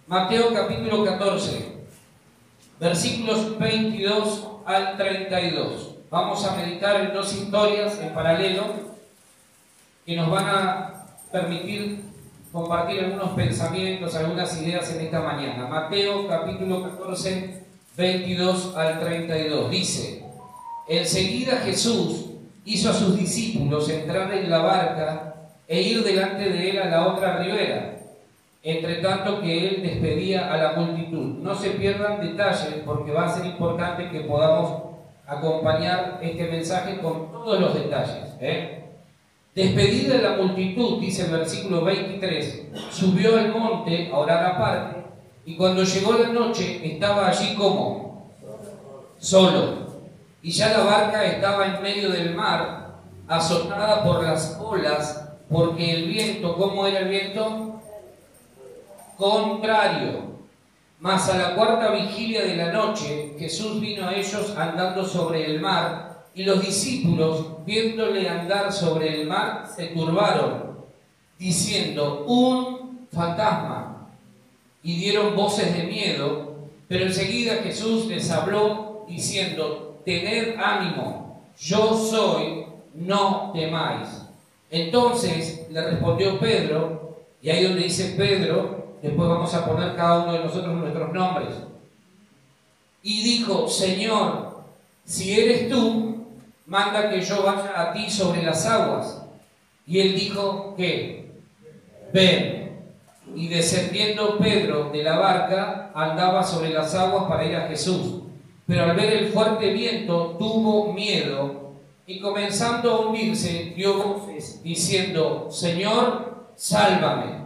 Mateo capítulo 14, versículos 22 al 32. Vamos a meditar en dos historias en paralelo que nos van a permitir compartir algunos pensamientos, algunas ideas en esta mañana. Mateo capítulo 14, 22 al 32. Dice: enseguida Jesús hizo a sus discípulos entrar en la barca e ir delante de él a la otra ribera, entre tanto que él despedía a la multitud. No se pierdan detalles porque va a ser importante que podamos acompañar este mensaje con todos los detalles. Despedida de la multitud, dice el versículo 23, subió al monte a orar aparte, y cuando llegó la noche estaba allí como solo, y ya la barca estaba en medio del mar, azotada por las olas, porque el viento, ¿cómo era el viento? Contrario. Mas a la cuarta vigilia de la noche, Jesús vino a ellos andando sobre el mar, y los discípulos, viéndole andar sobre el mar, se turbaron, diciendo: un fantasma. Y dieron voces de miedo, pero enseguida Jesús les habló, diciendo: tened ánimo, yo soy, no temáis. Entonces le respondió Pedro, y ahí donde dice Pedro, después vamos a poner cada uno de nosotros nuestros nombres. Y dijo: Señor, si eres tú, manda que yo vaya a ti sobre las aguas. Y él dijo: ¿qué? Ven. Y descendiendo Pedro de la barca, andaba sobre las aguas para ir a Jesús. Pero al ver el fuerte viento, tuvo miedo, y comenzando a hundirse, dio voces, diciendo: Señor, sálvame.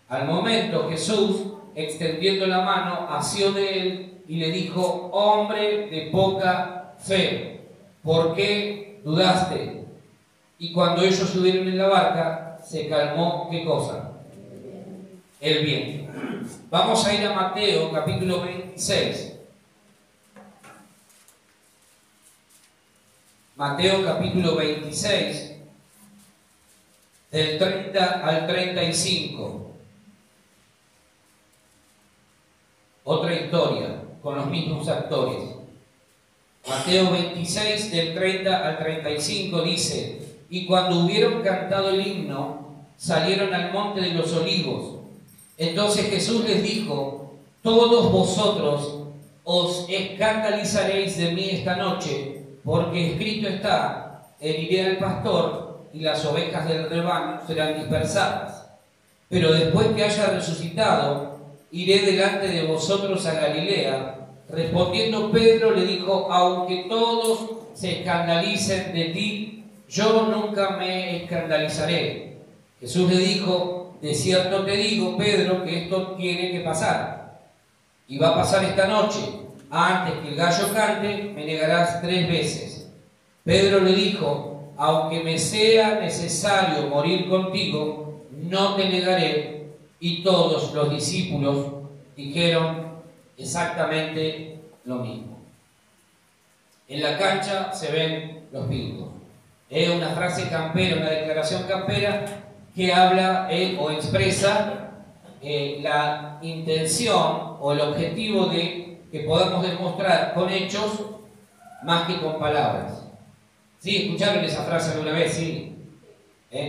Al momento Jesús, extendiendo la mano, asió de él y le dijo: hombre de poca fe, ¿por qué dudaste? Y cuando ellos subieron en la barca, se calmó, ¿qué cosa? El viento. Vamos a ir a Mateo capítulo 26. Mateo capítulo 26, del 30 al 35. Otra historia, con los mismos actores. Mateo 26, del 30 al 35 dice: y cuando hubieron cantado el himno, salieron al monte de los olivos. Entonces Jesús les dijo: todos vosotros os escandalizaréis de mí esta noche, porque escrito está: heriré al pastor y las ovejas del rebaño serán dispersadas. Pero después que haya resucitado, iré delante de vosotros a Galilea. Respondiendo Pedro le dijo: aunque todos se escandalicen de ti, yo nunca me escandalizaré. Jesús le dijo: de cierto te digo, Pedro, que esto tiene que pasar, y va a pasar esta noche. Antes que el gallo cante, me negarás 3 veces. Pedro le dijo: aunque me sea necesario morir contigo, no te negaré. Y todos los discípulos dijeron exactamente lo mismo. En la cancha se ven los pingos. Es una frase campera, una declaración campera que habla o expresa la intención o el objetivo de que podamos demostrar con hechos más que con palabras. ¿Sí? ¿Escucharon esa frase alguna vez? Sí.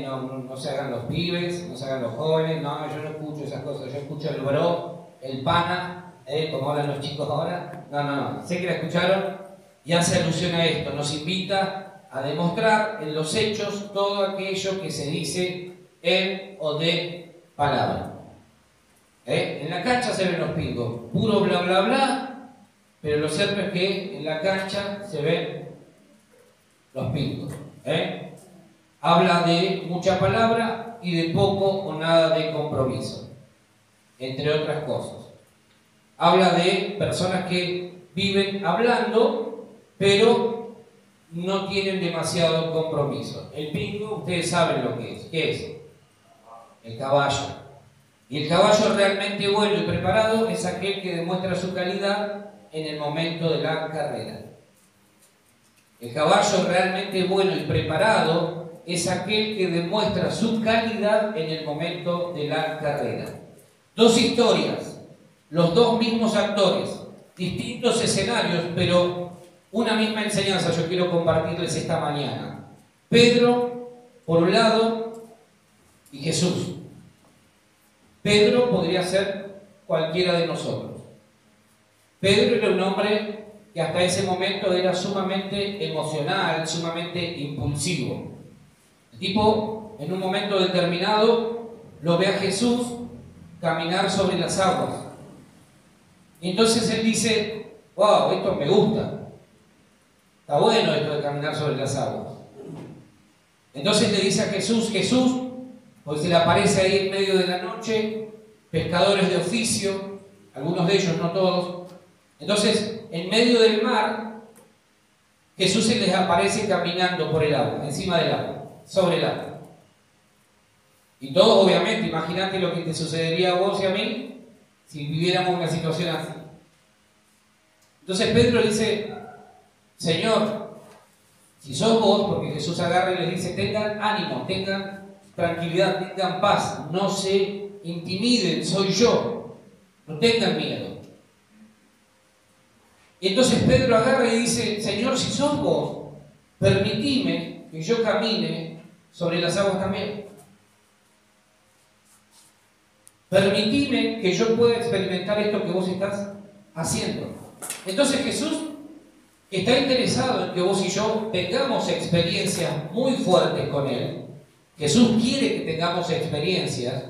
No se hagan los pibes, no se hagan los jóvenes. No, yo no escucho esas cosas. Yo escucho el bro, el pana, como hablan los chicos ahora. No. Sé que la escucharon y hace alusión a esto. Nos invita a demostrar en los hechos todo aquello que se dice en o de palabra. En la cancha se ven los pingos, puro bla bla bla, pero lo cierto es que en la cancha se ven los pingos. Habla de mucha palabra y de poco o nada de compromiso, entre otras cosas. Habla de personas que viven hablando, pero no tienen demasiado compromiso. El pingo, ustedes saben lo que es. ¿Qué es? El caballo. Y el caballo realmente bueno y preparado es aquel que demuestra su calidad en el momento de la carrera. El caballo realmente bueno y preparado es aquel que demuestra su calidad en el momento de la carrera. Dos historias los dos mismos actores, distintos escenarios, pero una misma enseñanza yo quiero compartirles esta mañana. Pedro, por un lado, y Jesús. Pedro podría ser cualquiera de nosotros. Pedro era un hombre que hasta ese momento era sumamente emocional, sumamente impulsivo. El tipo, en un momento determinado, lo ve a Jesús caminar sobre las aguas. Y entonces él dice, wow, esto me gusta. Está bueno esto de caminar sobre las aguas. Entonces le dice a Jesús, Jesús, pues se le aparece ahí en medio de la noche, pescadores de oficio, algunos de ellos, no todos. Entonces, en medio del mar, Jesús se les aparece caminando por el agua, encima del agua, sobre el agua. Y todos, obviamente, imagínate lo que te sucedería a vos y a mí si viviéramos una situación así. Entonces Pedro dice, Señor, si sos vos, porque Jesús agarra y les dice, tengan ánimo, tengan tranquilidad, tengan paz, no se intimiden, soy yo, no tengan miedo. Y entonces Pedro agarra y dice, Señor, si sos vos, permitime que yo camine sobre las aguas también. Permitime que yo pueda experimentar esto que vos estás haciendo. Entonces Jesús está interesado en que vos y yo tengamos experiencias muy fuertes con Él. Jesús quiere que tengamos experiencias,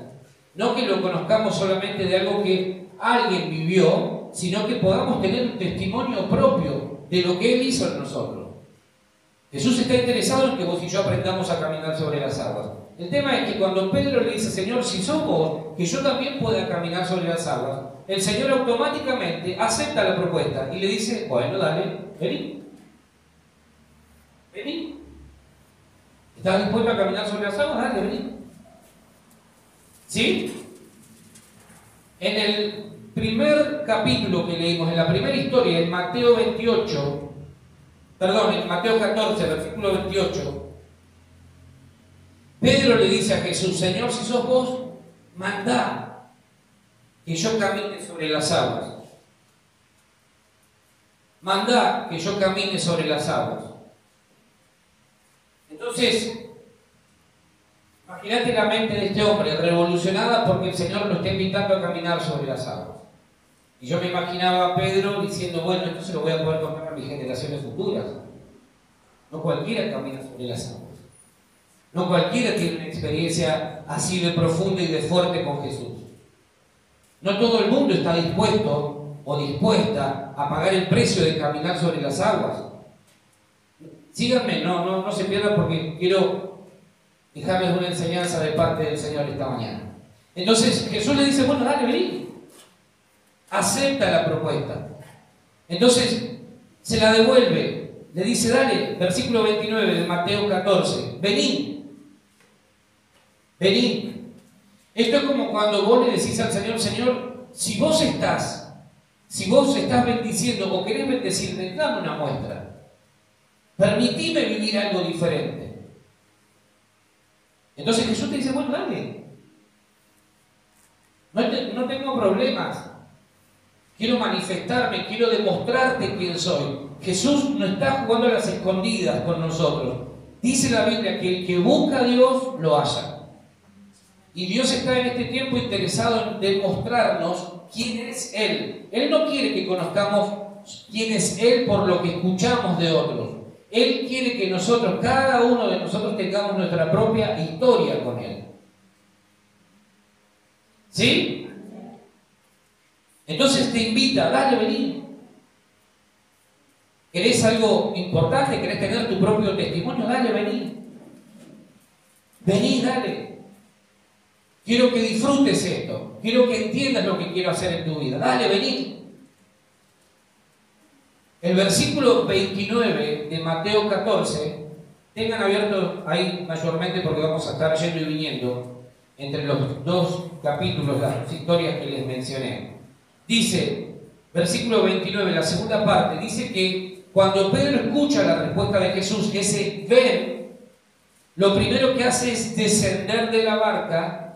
no que lo conozcamos solamente de algo que alguien vivió, sino que podamos tener un testimonio propio de lo que Él hizo en nosotros. Jesús está interesado en que vos y yo aprendamos a caminar sobre las aguas. El tema es que cuando Pedro le dice, Señor, si sos vos, que yo también pueda caminar sobre las aguas, el Señor automáticamente acepta la propuesta y le dice, bueno, dale, vení. Vení. ¿Estás dispuesto a caminar sobre las aguas? Dale, vení. ¿Sí? En el primer capítulo que leímos, en la primera historia, en Mateo 28, perdón, en Mateo 14, versículo 28, Pedro le dice a Jesús, Señor, si sos vos, mandá que yo camine sobre las aguas. Mandá que yo camine sobre las aguas. Entonces, imagínate la mente de este hombre revolucionada porque el Señor lo está invitando a caminar sobre las aguas. Y yo me imaginaba a Pedro diciendo, bueno, esto se lo voy a poder contar a mis generaciones futuras. No cualquiera camina sobre las aguas. No cualquiera tiene una experiencia así de profunda y de fuerte con Jesús. No todo el mundo está dispuesto o dispuesta a pagar el precio de caminar sobre las aguas. Síganme, no se pierdan porque quiero dejarles una enseñanza de parte del Señor esta mañana. Entonces Jesús le dice, bueno, dale, vení. Acepta la propuesta. Entonces se la devuelve. Le dice, dale, versículo 29 de Mateo 14, vení. Vení. Esto es como cuando vos le decís al Señor, Señor, si vos estás bendiciendo o querés bendecirme, dame una muestra. Permitime vivir algo diferente. Entonces Jesús te dice, bueno, dale. No tengo problemas. Quiero manifestarme, quiero demostrarte quién soy. Jesús no está jugando a las escondidas con nosotros. Dice la Biblia que el que busca a Dios lo halla. Y Dios está en este tiempo interesado en demostrarnos quién es Él. Él no quiere que conozcamos quién es Él por lo que escuchamos de otros. Él quiere que nosotros, cada uno de nosotros, tengamos nuestra propia historia con Él. ¿Sí? Entonces te invita, dale, vení. ¿Querés algo importante? ¿Querés tener tu propio testimonio? Dale, vení. Vení, dale. Quiero que disfrutes esto. Quiero que entiendas lo que quiero hacer en tu vida. Dale, vení. El versículo 29 de Mateo 14, tengan abierto ahí mayormente porque vamos a estar yendo y viniendo entre los dos capítulos, las historias que les mencioné. Dice, versículo 29, la segunda parte, dice que cuando Pedro escucha la respuesta de Jesús, ese ven, lo primero que hace es descender de la barca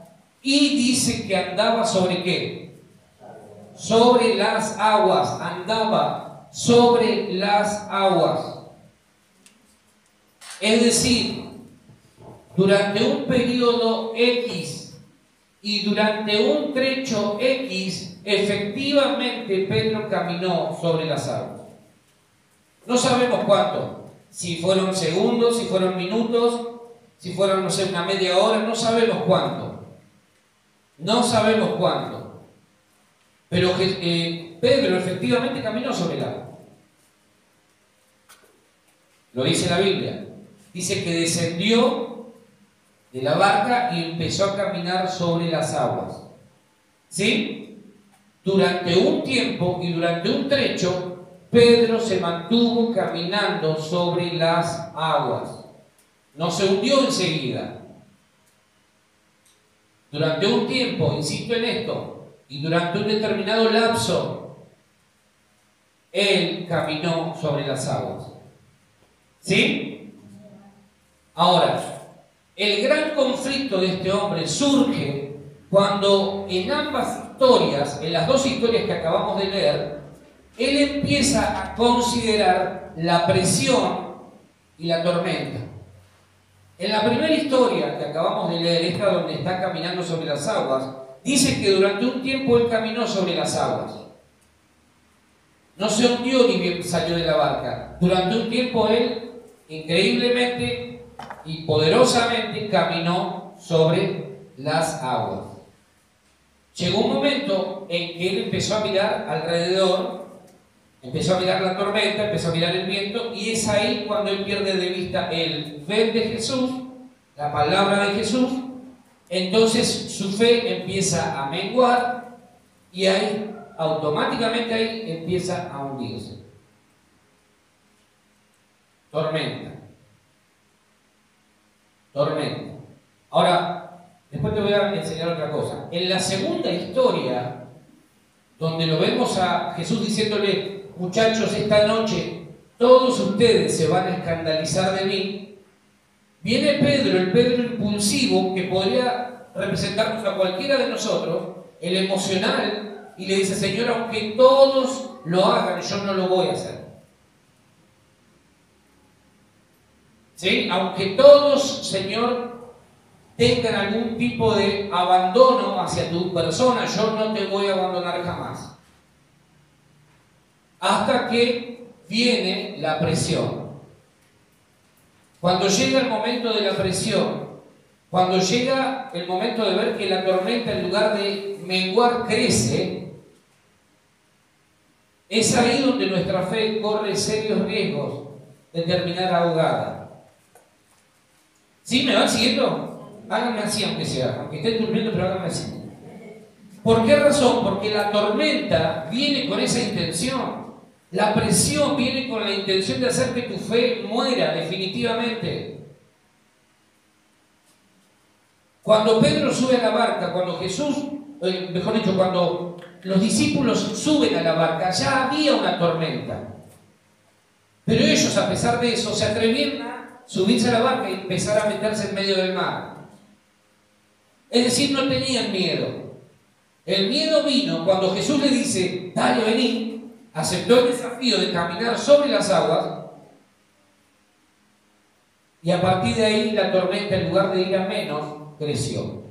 y dice que andaba sobre ¿qué? sobre las aguas, andaba sobre las aguas. Es decir, durante un periodo X y durante un trecho X, efectivamente Pedro caminó sobre las aguas. No sabemos cuánto, si fueron segundos, si fueron minutos, si fueron, no sé, una media hora, no sabemos cuánto. No sabemos cuánto. Pero Pedro efectivamente caminó sobre el agua. Lo dice la Biblia. Dice que descendió de la barca y empezó a caminar sobre las aguas. ¿Sí? Durante un tiempo y durante un trecho, Pedro se mantuvo caminando sobre las aguas. No se hundió enseguida. Durante un tiempo, insisto en esto, y durante un determinado lapso, él caminó sobre las aguas. ¿Sí? Ahora, el gran conflicto de este hombre surge cuando en ambas historias, en las dos historias que acabamos de leer, él empieza a considerar la presión y la tormenta. En la primera historia que acabamos de leer, esta donde está caminando sobre las aguas, dice que durante un tiempo él caminó sobre las aguas. No se hundió ni bien salió de la barca. Durante un tiempo él, increíblemente y poderosamente, caminó sobre las aguas. Llegó un momento en que él empezó a mirar alrededor, empezó a mirar la tormenta, empezó a mirar el viento, y es ahí cuando él pierde de vista el ver de Jesús, la palabra de Jesús. Entonces su fe empieza a menguar y ahí, automáticamente ahí, empieza a hundirse. Tormenta. Tormenta. Ahora, después te voy a enseñar otra cosa. En la segunda historia, donde lo vemos a Jesús diciéndole: muchachos, esta noche todos ustedes se van a escandalizar de mí, viene Pedro, el Pedro impulsivo, que podría representarnos a cualquiera de nosotros, el emocional, y le dice: Señor, aunque todos lo hagan, yo no lo voy a hacer. ¿Sí? Aunque todos, Señor, tengan algún tipo de abandono hacia tu persona, yo no te voy a abandonar jamás. Hasta que viene la presión. Cuando llega el momento de la presión, cuando llega el momento de ver que la tormenta, en lugar de menguar, crece, es ahí donde nuestra fe corre serios riesgos de terminar ahogada. ¿Sí? ¿Me van siguiendo? Háganme así, aunque sea, aunque estén durmiendo, pero háganme así. ¿Por qué razón? Porque la tormenta viene con esa intención. La presión viene con la intención de hacer que tu fe muera definitivamente. Cuando Pedro sube a la barca, cuando Jesús, mejor dicho, cuando los discípulos suben a la barca, ya había una tormenta. Pero ellos, a pesar de eso, se atrevían a subirse a la barca y empezar a meterse en medio del mar. Es decir, no tenían miedo. El miedo vino cuando Jesús le dice: dale, vení. Aceptó el desafío de caminar sobre las aguas, y a partir de ahí la tormenta, en lugar de ir a menos, creció.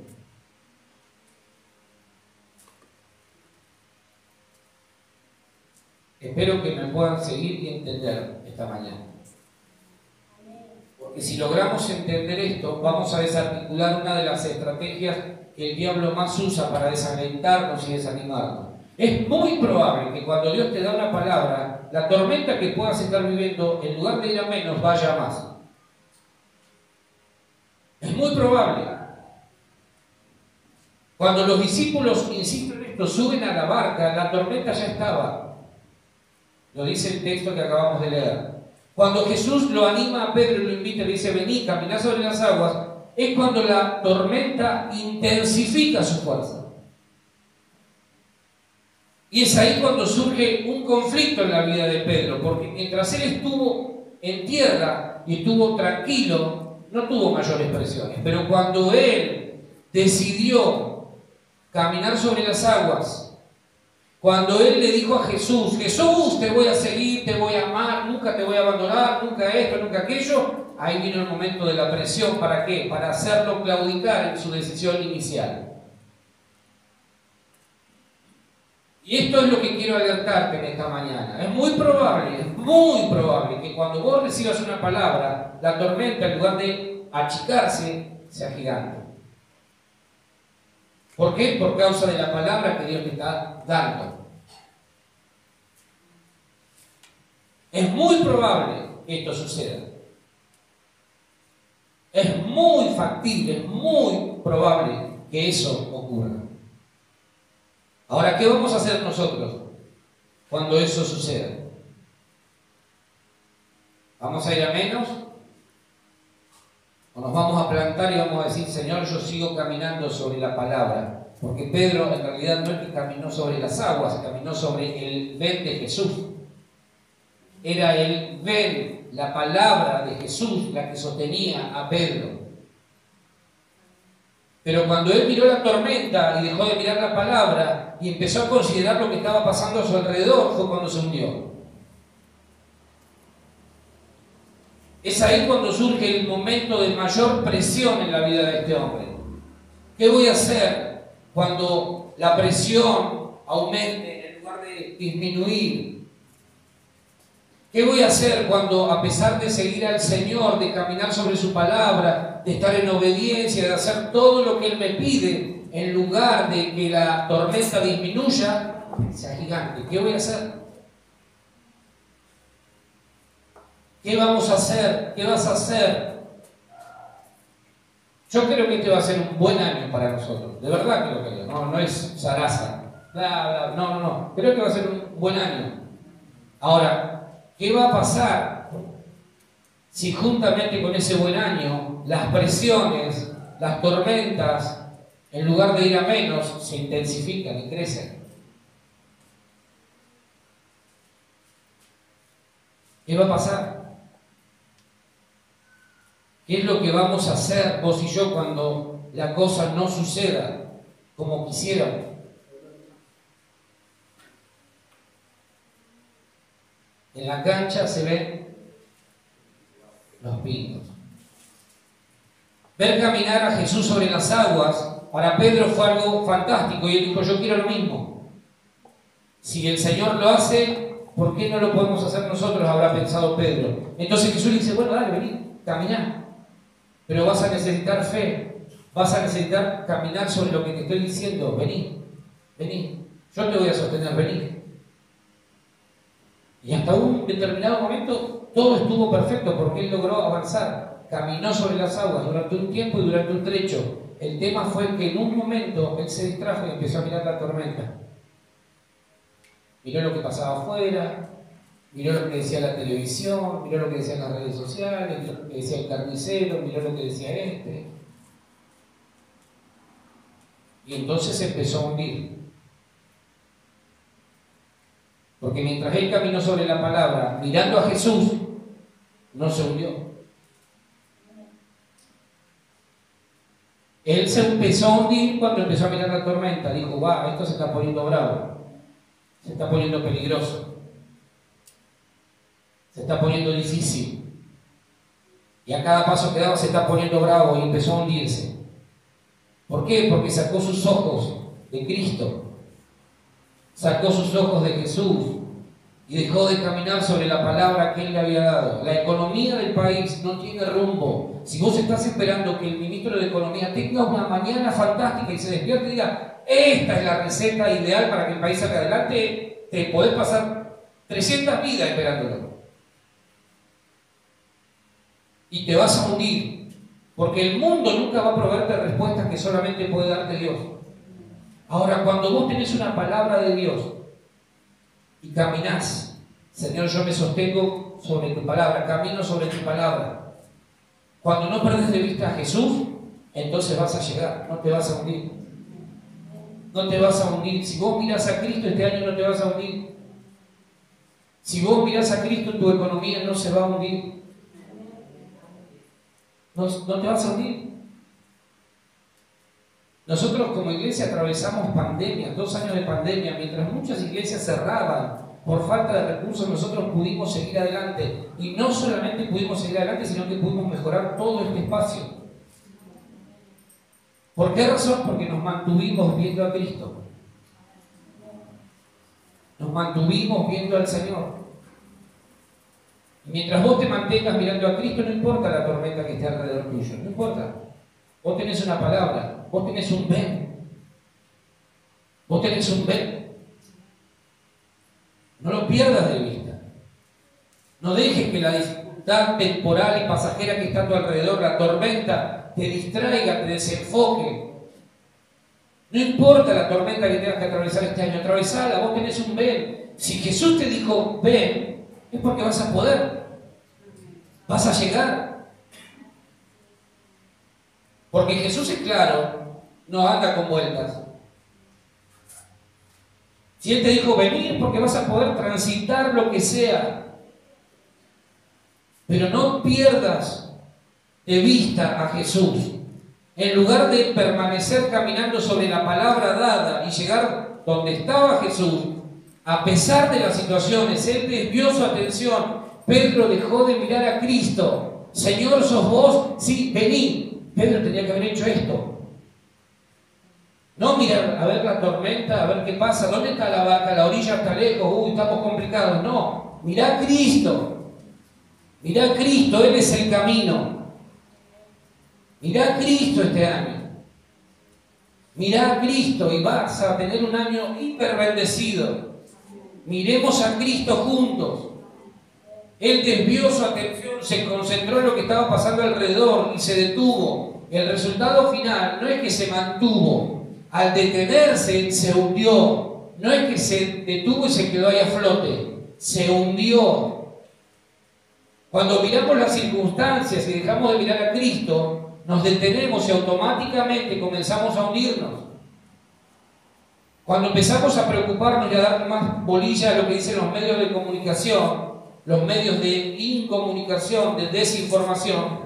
Espero que me puedan seguir y entender esta mañana. Porque si logramos entender esto, vamos a desarticular una de las estrategias que el diablo más usa para desalentarnos y desanimarnos. Es muy probable que cuando Dios te da una palabra, la tormenta que puedas estar viviendo, en lugar de ir a menos, vaya a más. Es muy probable. Cuando los discípulos, insisto en esto, suben a la barca, la tormenta ya estaba. Lo dice el texto que acabamos de leer. Cuando Jesús lo anima a Pedro y lo invita y le dice: vení, caminá sobre las aguas, es cuando la tormenta intensifica su fuerza. Y es ahí cuando surge un conflicto en la vida de Pedro, porque mientras él estuvo en tierra y estuvo tranquilo, no tuvo mayores presiones. Pero cuando él decidió caminar sobre las aguas, Cuando él le dijo a Jesús, Jesús, te voy a seguir, te voy a amar, nunca te voy a abandonar, nunca esto, nunca aquello, ahí vino el momento de la presión. ¿Para qué? Para hacerlo claudicar en su decisión inicial. Y esto es lo que quiero alertarte en esta mañana. Es muy probable que cuando vos recibas una palabra, la tormenta, en lugar de achicarse, se agigante. ¿Por qué? Por causa de la palabra que Dios te está dando. Es muy probable que esto suceda. Es muy factible, es muy probable que eso ocurra. Ahora, ¿qué vamos a hacer nosotros cuando eso suceda? ¿Vamos a ir a menos? ¿O nos vamos a plantar y vamos a decir, Señor, yo sigo caminando sobre la palabra? Porque Pedro en realidad no es que caminó sobre las aguas, caminó sobre el ven de Jesús. Era el ven, la palabra de Jesús, la que sostenía a Pedro. Pero cuando él miró la tormenta y dejó de mirar la palabra y empezó a considerar lo que estaba pasando a su alrededor, fue cuando se hundió. Es ahí cuando surge el momento de mayor presión en la vida de este hombre. ¿Qué voy a hacer cuando la presión aumente en lugar de disminuir? ¿Qué voy a hacer cuando, a pesar de seguir al Señor, de caminar sobre su palabra, de estar en obediencia, de hacer todo lo que Él me pide, en lugar de que la tormenta disminuya, sea gigante? ¿Qué voy a hacer? ¿Qué vamos a hacer? ¿Qué vas a hacer? Yo creo que este va a ser un buen año para nosotros. De verdad que lo creo. No es zaraza. No. Creo que va a ser un buen año. Ahora, ¿qué va a pasar si juntamente con ese buen año las presiones, las tormentas, en lugar de ir a menos, se intensifican y crecen? ¿Qué va a pasar? ¿Qué es lo que vamos a hacer vos y yo cuando la cosa no suceda como quisiéramos? En la cancha se ven los pinos. Ver caminar a Jesús sobre las aguas, para Pedro fue algo fantástico y él dijo, yo quiero lo mismo. Si el Señor lo hace, ¿por qué no lo podemos hacer nosotros? Habrá pensado Pedro. Entonces Jesús le dice, bueno, dale, vení, caminá. Pero vas a necesitar fe, vas a necesitar caminar sobre lo que te estoy diciendo. Vení, yo te voy a sostener, vení. Y hasta un determinado momento todo estuvo perfecto porque él logró avanzar, caminó sobre las aguas durante un tiempo y durante un trecho. El tema fue que en un momento él se distrajo y empezó a mirar la tormenta. Miró lo que pasaba afuera, miró lo que decía la televisión, miró lo que decían las redes sociales, miró lo que decía el carnicero, miró lo que decía este. Y entonces se empezó a hundir. Porque mientras él caminó sobre la palabra, mirando a Jesús, no se hundió. Él se empezó a hundir cuando empezó a mirar la tormenta. Dijo, wow, esto se está poniendo bravo. Se está poniendo peligroso. Se está poniendo difícil. Y a cada paso que daba se está poniendo bravo y empezó a hundirse. ¿Por qué? Porque sacó sus ojos de Cristo. Sacó sus ojos de Jesús y dejó de caminar sobre la palabra que Él le había dado. La economía del país no tiene rumbo. Si vos estás esperando que el ministro de Economía tenga una mañana fantástica y se despierte y diga, esta es la receta ideal para que el país salga adelante, te podés pasar 300 vidas esperándolo. Y te vas a hundir, porque el mundo nunca va a proveerte respuestas que solamente puede darte Dios. Ahora, cuando vos tenés una palabra de Dios y caminás, Señor, yo me sostengo sobre tu palabra, camino sobre tu palabra. Cuando no perdés de vista a Jesús, entonces vas a llegar, no te vas a hundir. No te vas a hundir. Si vos mirás a Cristo este año, no te vas a hundir. Si vos mirás a Cristo, tu economía no se va a hundir. No te vas a hundir. Nosotros como iglesia atravesamos pandemia, 2 años de pandemia, mientras muchas iglesias cerraban por falta de recursos, nosotros pudimos seguir adelante. Y no solamente pudimos seguir adelante, sino que pudimos mejorar todo este espacio. ¿Por qué razón? Porque nos mantuvimos viendo a Cristo. Nos mantuvimos viendo al Señor. Y mientras vos te mantengas mirando a Cristo, no importa la tormenta que esté alrededor tuyo, no importa. Vos tenés una palabra, vos tenés un ven. Vos tenés un ven. No lo pierdas de vista. No dejes que la dificultad temporal y pasajera que está a tu alrededor, la tormenta, te distraiga, te desenfoque. No importa la tormenta que tengas que atravesar este año, atravesala, vos tenés un ven. Si Jesús te dijo ven, es porque vas a poder. Vas a llegar. Porque Jesús es claro, no anda con vueltas. Si Él te dijo venir, porque vas a poder transitar lo que sea. Pero no pierdas de vista a Jesús. En lugar de permanecer caminando sobre la palabra dada y llegar donde estaba Jesús, a pesar de las situaciones, Él desvió su atención. Pedro dejó de mirar a Cristo. Señor, ¿sos vos? Sí, vení. Pedro tenía que haber hecho esto. No mirar a ver la tormenta, a ver qué pasa, dónde está la barca, la orilla está lejos, estamos complicados. No, mirá a Cristo. Mirá a Cristo, Él es el camino. Mirá a Cristo este año. Mirá a Cristo y vas a tener un año hiper bendecido. Miremos a Cristo juntos. Él desvió su atención, se concentró en lo que estaba pasando alrededor y se detuvo. El resultado final no es que se mantuvo. Al detenerse, se hundió. No es que se detuvo y se quedó ahí a flote. Se hundió. Cuando miramos las circunstancias y dejamos de mirar a Cristo, nos detenemos y automáticamente comenzamos a hundirnos. Cuando empezamos a preocuparnos y a dar más bolilla a lo que dicen los medios de comunicación, los medios de incomunicación, de desinformación,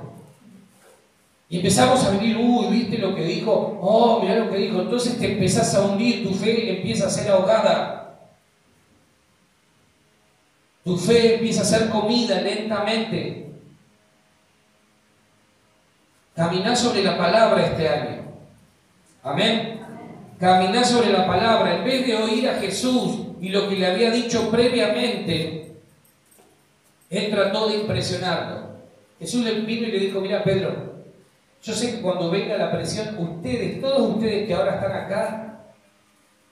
y empezamos a vivir, ¿viste lo que dijo? Oh, mirá lo que dijo. Entonces te empezás a hundir, tu fe empieza a ser ahogada. Tu fe empieza a ser comida lentamente. Caminá sobre la palabra este año. Amén. Caminá sobre la palabra. En vez de oír a Jesús y lo que le había dicho previamente, Él trató de impresionarlo. Jesús le vino y le dijo, mira Pedro, yo sé que cuando venga la presión, ustedes, todos ustedes que ahora están acá,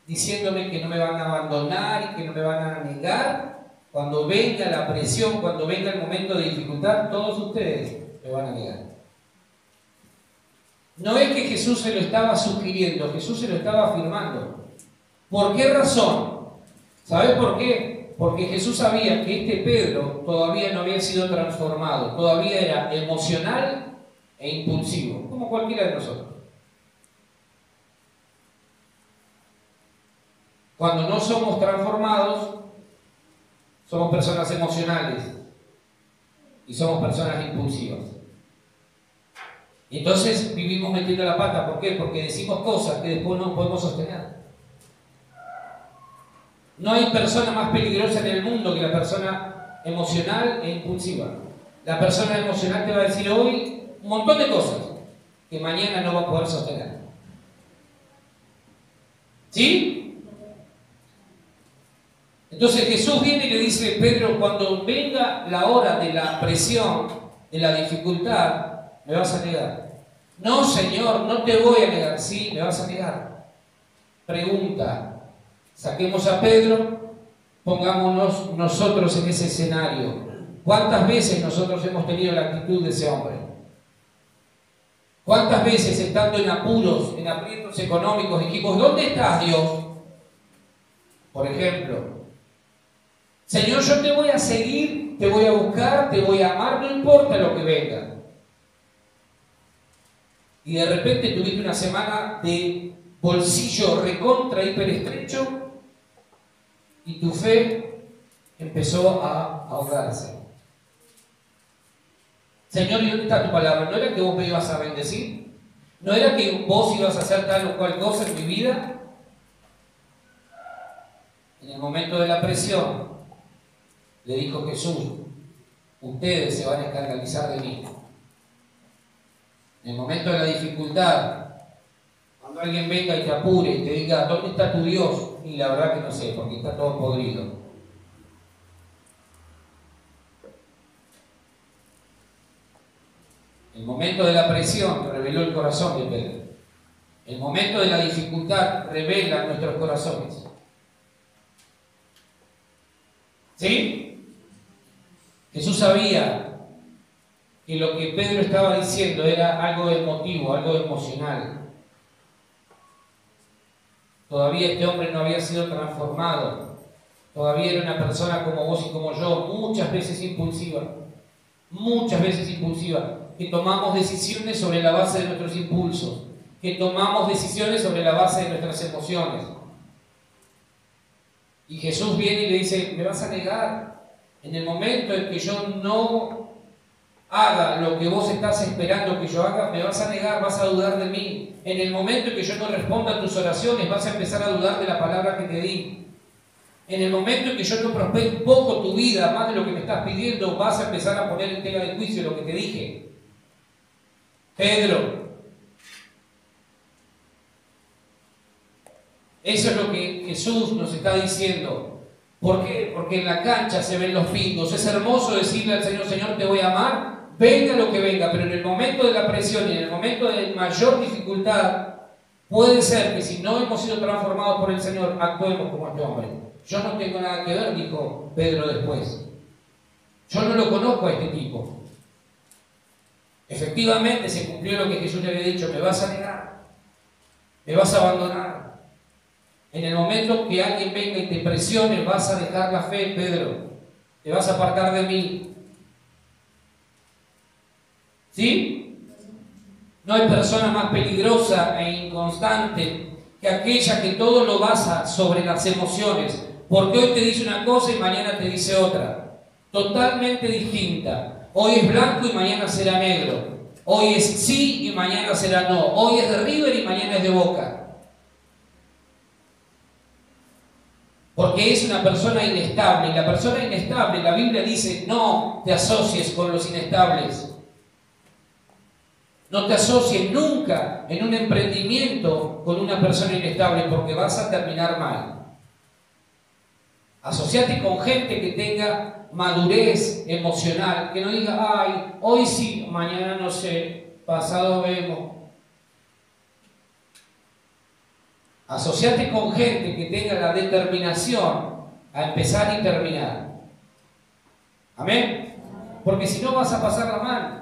diciéndome que no me van a abandonar y que no me van a negar, cuando venga la presión, cuando venga el momento de dificultad, todos ustedes me van a negar. No es que Jesús se lo estaba sugiriendo, Jesús se lo estaba afirmando. ¿Por qué razón? ¿Sabes por qué? Porque Jesús sabía que este Pedro todavía no había sido transformado, todavía era emocional e impulsivo, como cualquiera de nosotros. Cuando no somos transformados, somos personas emocionales y somos personas impulsivas. Y entonces vivimos metiendo la pata. ¿Por qué? Porque decimos cosas que después no podemos sostener. No hay persona más peligrosa en el mundo que la persona emocional e impulsiva. La persona emocional te va a decir hoy un montón de cosas que mañana no va a poder sostener. ¿Sí? Entonces Jesús viene y le dice, Pedro, cuando venga la hora de la presión, de la dificultad, me vas a negar. No, Señor, no te voy a negar. Sí, me vas a negar. Pregunta. Saquemos a Pedro, pongámonos nosotros en ese escenario. ¿Cuántas veces nosotros hemos tenido la actitud de ese hombre? ¿Cuántas veces estando en apuros, en aprietos económicos, dijimos, ¿dónde estás, Dios? Por ejemplo, Señor, yo te voy a seguir, te voy a buscar, te voy a amar, no importa lo que venga. Y de repente tuviste una semana de bolsillo recontra hiper estrecho y tu fe empezó a ahogarse. Señor, ¿y dónde está tu palabra? ¿No era que vos me ibas a bendecir? ¿No era que vos ibas a hacer tal o cual cosa en mi vida? En el momento de la presión, le dijo Jesús, ustedes se van a escandalizar de mí. En el momento de la dificultad, cuando alguien venga y te apure y te diga, ¿dónde está tu Dios? Y la verdad que no sé, porque está todo podrido. El momento de la presión reveló el corazón de Pedro. El momento de la dificultad revela nuestros corazones. ¿Sí? Jesús sabía que lo que Pedro estaba diciendo era algo emotivo, algo emocional. Todavía este hombre no había sido transformado. Todavía era una persona como vos y como yo, muchas veces impulsiva, que tomamos decisiones sobre la base de nuestros impulsos, que tomamos decisiones sobre la base de nuestras emociones. Y Jesús viene y le dice, me vas a negar. En el momento en que yo no haga lo que vos estás esperando que yo haga, me vas a negar, vas a dudar de mí. En el momento en que yo no responda a tus oraciones, vas a empezar a dudar de la palabra que te di. En el momento en que yo no prospere un poco tu vida, más de lo que me estás pidiendo, vas a empezar a poner en tela de juicio lo que te dije. Pedro, eso es lo que Jesús nos está diciendo. ¿Por qué? Porque en la cancha se ven los pingos. Es hermoso decirle al Señor, Señor, te voy a amar, venga lo que venga, pero en el momento de la presión y en el momento de mayor dificultad, puede ser que si no hemos sido transformados por el Señor, actuemos como este hombre. Yo no tengo nada que ver, dijo Pedro después. Yo no lo conozco a este tipo. Efectivamente se cumplió lo que Jesús le había dicho, me vas a negar, me vas a abandonar. En el momento que alguien venga y te presione, vas a dejar la fe, Pedro. Te vas a apartar de mí. ¿Sí? No hay persona más peligrosa e inconstante que aquella que todo lo basa sobre las emociones. Porque hoy te dice una cosa y mañana te dice otra. Totalmente distinta. Hoy es blanco y mañana será negro. Hoy es sí y mañana será no. Hoy es de River y mañana es de Boca. Porque es una persona inestable. Y la persona inestable, la Biblia dice, no te asocies con los inestables. No te asocies nunca en un emprendimiento con una persona inestable porque vas a terminar mal. Asociate con gente que tenga madurez emocional, que no diga, ay, hoy sí, mañana no sé, pasado vemos. Asociate con gente que tenga la determinación a empezar y terminar. ¿Amén? Porque si no vas a pasarla mal.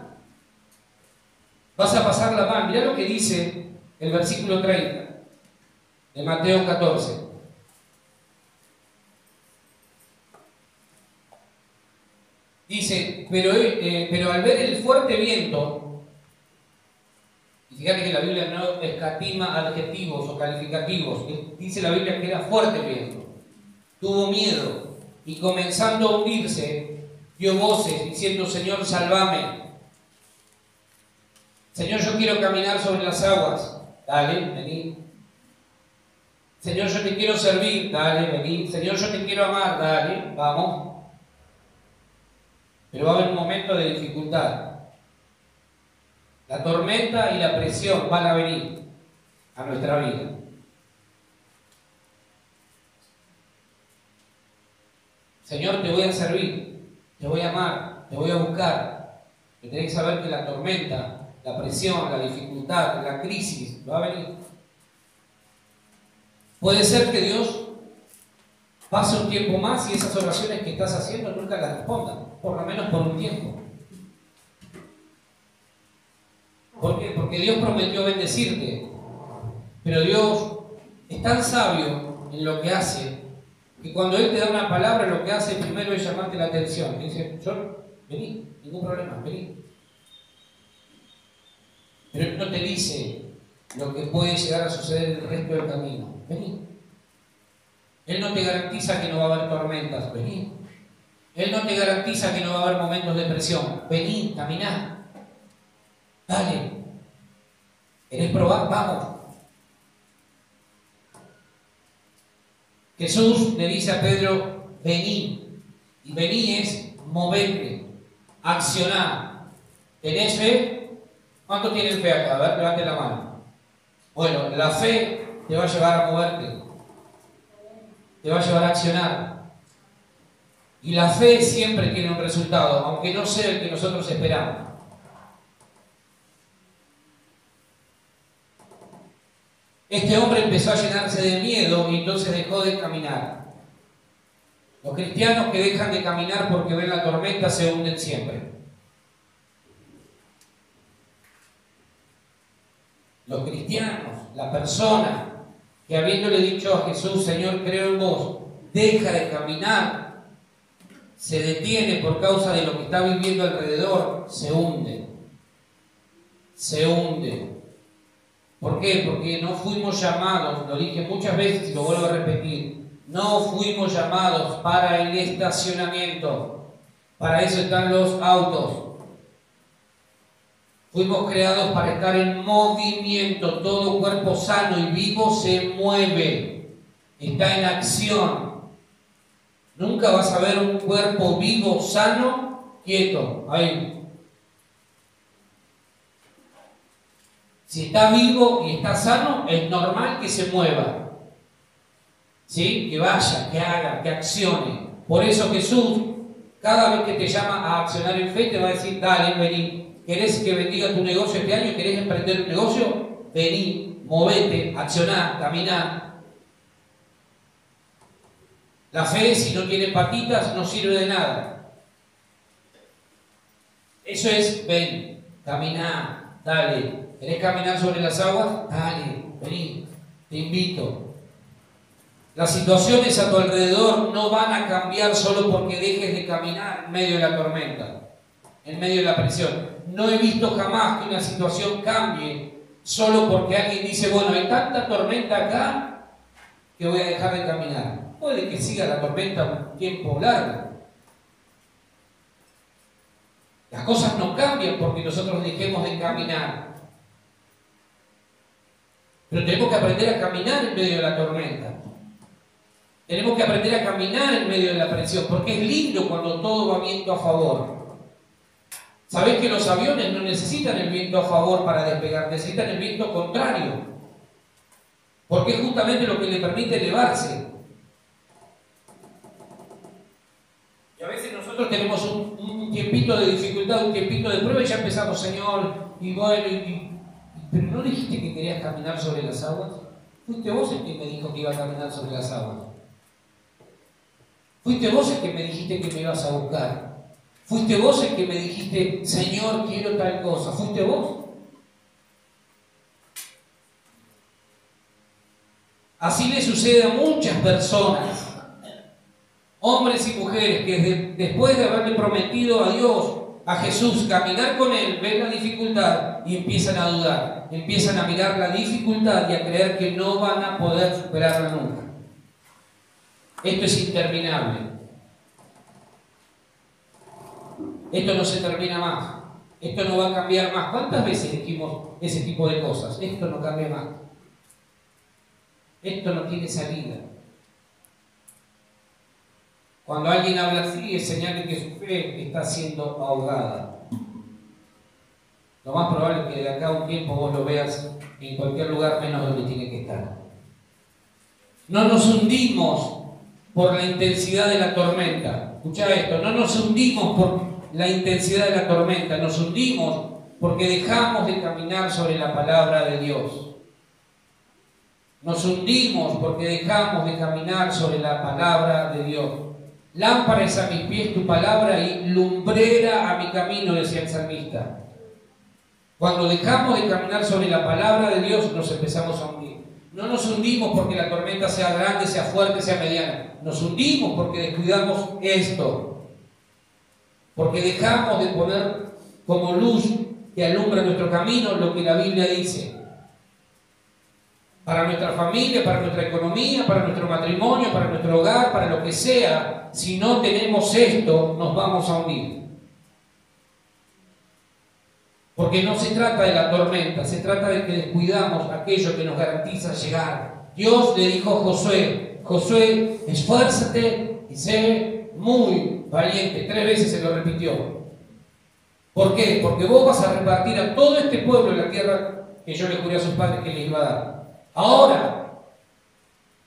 Vas a pasarla mal. Mirá lo que dice el versículo 30 de Mateo 14. Dice, pero al ver el fuerte viento, y fíjate que la Biblia no escatima adjetivos o calificativos, dice la Biblia que era fuerte viento, tuvo miedo y comenzando a hundirse, dio voces diciendo, Señor, sálvame. Señor, yo quiero caminar sobre las aguas. Dale, vení. Señor, yo te quiero servir. Dale, vení. Señor, yo te quiero amar. Dale, vamos. Pero va a haber un momento de dificultad. La tormenta y la presión van a venir a nuestra vida. Señor, te voy a servir, te voy a amar, te voy a buscar. Pero tenés que saber que la tormenta, la presión, la dificultad, la crisis va a venir. Puede ser que Dios pase un tiempo más y esas oraciones que estás haciendo nunca las respondan, por lo menos por un tiempo. ¿Por qué? Porque Dios prometió bendecirte, pero Dios es tan sabio en lo que hace que cuando Él te da una palabra, lo que hace primero es llamarte la atención. Te dice, yo, vení, ningún problema, vení. Pero Él no te dice lo que puede llegar a suceder en el resto del camino. Vení. Él no te garantiza que no va a haber tormentas. Vení. Él no te garantiza que no va a haber momentos de presión. Vení, caminá. Dale. ¿Querés probar? Vamos. Jesús le dice a Pedro, vení. Y vení es moverte, accionar. ¿Tenés fe? ¿Cuánto tienen fe acá? A ver, levante la mano. Bueno, la fe te va a llevar a moverte, te va a llevar a accionar. Y la fe siempre tiene un resultado, aunque no sea el que nosotros esperamos. Este hombre empezó a llenarse de miedo y entonces dejó de caminar. Los cristianos que dejan de caminar porque ven la tormenta se hunden siempre. Los cristianos, la persona que habiéndole dicho a Jesús, Señor, creo en vos, deja de caminar, se detiene por causa de lo que está viviendo alrededor, se hunde. Se hunde. ¿Por qué? Porque no fuimos llamados, lo dije muchas veces y lo vuelvo a repetir, no fuimos llamados para el estacionamiento. Para eso están los autos. Fuimos creados para estar en movimiento. Todo cuerpo sano y vivo se mueve, está en acción. Nunca vas a ver un cuerpo vivo, sano, quieto. Ahí. Si está vivo y está sano, es normal que se mueva. ¿Sí? Que vaya, que haga, que accione. Por eso Jesús, cada vez que te llama a accionar en fe, te va a decir, dale, vení. ¿Querés que bendiga tu negocio este año? ¿Querés emprender un negocio? Vení, movete, accioná, caminá. La fe, si no tiene patitas, no sirve de nada. Eso es, ven, caminá, dale. ¿Querés caminar sobre las aguas? Dale, vení, te invito. Las situaciones a tu alrededor no van a cambiar solo porque dejes de caminar en medio de la tormenta, en medio de la presión. No he visto jamás que una situación cambie solo porque alguien dice, bueno, hay tanta tormenta acá que voy a dejar de caminar. Puede que siga la tormenta un tiempo largo. Las cosas no cambian porque nosotros dejemos de caminar. Pero tenemos que aprender a caminar en medio de la tormenta. Tenemos que aprender a caminar en medio de la presión, porque es lindo cuando todo va viento a favor. ¿Sabés que los aviones no necesitan el viento a favor para despegar? Necesitan el viento contrario. Porque es justamente lo que le permite elevarse. Y a veces nosotros tenemos un tiempito de dificultad, un tiempito de prueba y ya empezamos, Señor, y bueno, pero ¿no dijiste que querías caminar sobre las aguas? Fuiste vos el que me dijo que iba a caminar sobre las aguas. Fuiste vos el que me dijiste que me ibas a buscar. Fuiste vos el que me dijiste, Señor, quiero tal cosa. ¿Fuiste vos? Así le sucede a muchas personas, hombres y mujeres, que después de haberle prometido a Dios, a Jesús, caminar con Él, ven la dificultad y empiezan a dudar. Empiezan a mirar la dificultad y a creer que no van a poder superarla nunca. Esto es interminable. Esto no se termina más. Esto no va a cambiar más. ¿Cuántas veces dijimos ese tipo de cosas? Esto no cambia más. Esto no tiene salida. Cuando alguien habla así, es señal de que su fe está siendo ahogada. Lo más probable es que de acá a un tiempo vos lo veas en cualquier lugar menos donde tiene que estar. No nos hundimos por la intensidad de la tormenta. Escucha esto, no nos hundimos por la intensidad de la tormenta, nos hundimos porque dejamos de caminar sobre la palabra de Dios. Nos hundimos porque dejamos de caminar sobre la palabra de Dios. Lámpara es a mis pies tu palabra y lumbrera a mi camino, decía el salmista. Cuando dejamos de caminar sobre la palabra de Dios, nos empezamos a hundir. No nos hundimos porque la tormenta sea grande, sea fuerte, sea mediana. Nos hundimos porque descuidamos esto. Porque dejamos de poner como luz que alumbra nuestro camino lo que la Biblia dice. Para nuestra familia, para nuestra economía, para nuestro matrimonio, para nuestro hogar, para lo que sea, si no tenemos esto, nos vamos a hundir. Porque no se trata de la tormenta, se trata de que descuidamos aquello que nos garantiza llegar. Dios le dijo a Josué: Josué, esfuérzate y sé muy valiente. 3 veces se lo repitió. ¿Por qué? Porque vos vas a repartir a todo este pueblo en la tierra que yo le juré a sus padres que les iba a dar. Ahora,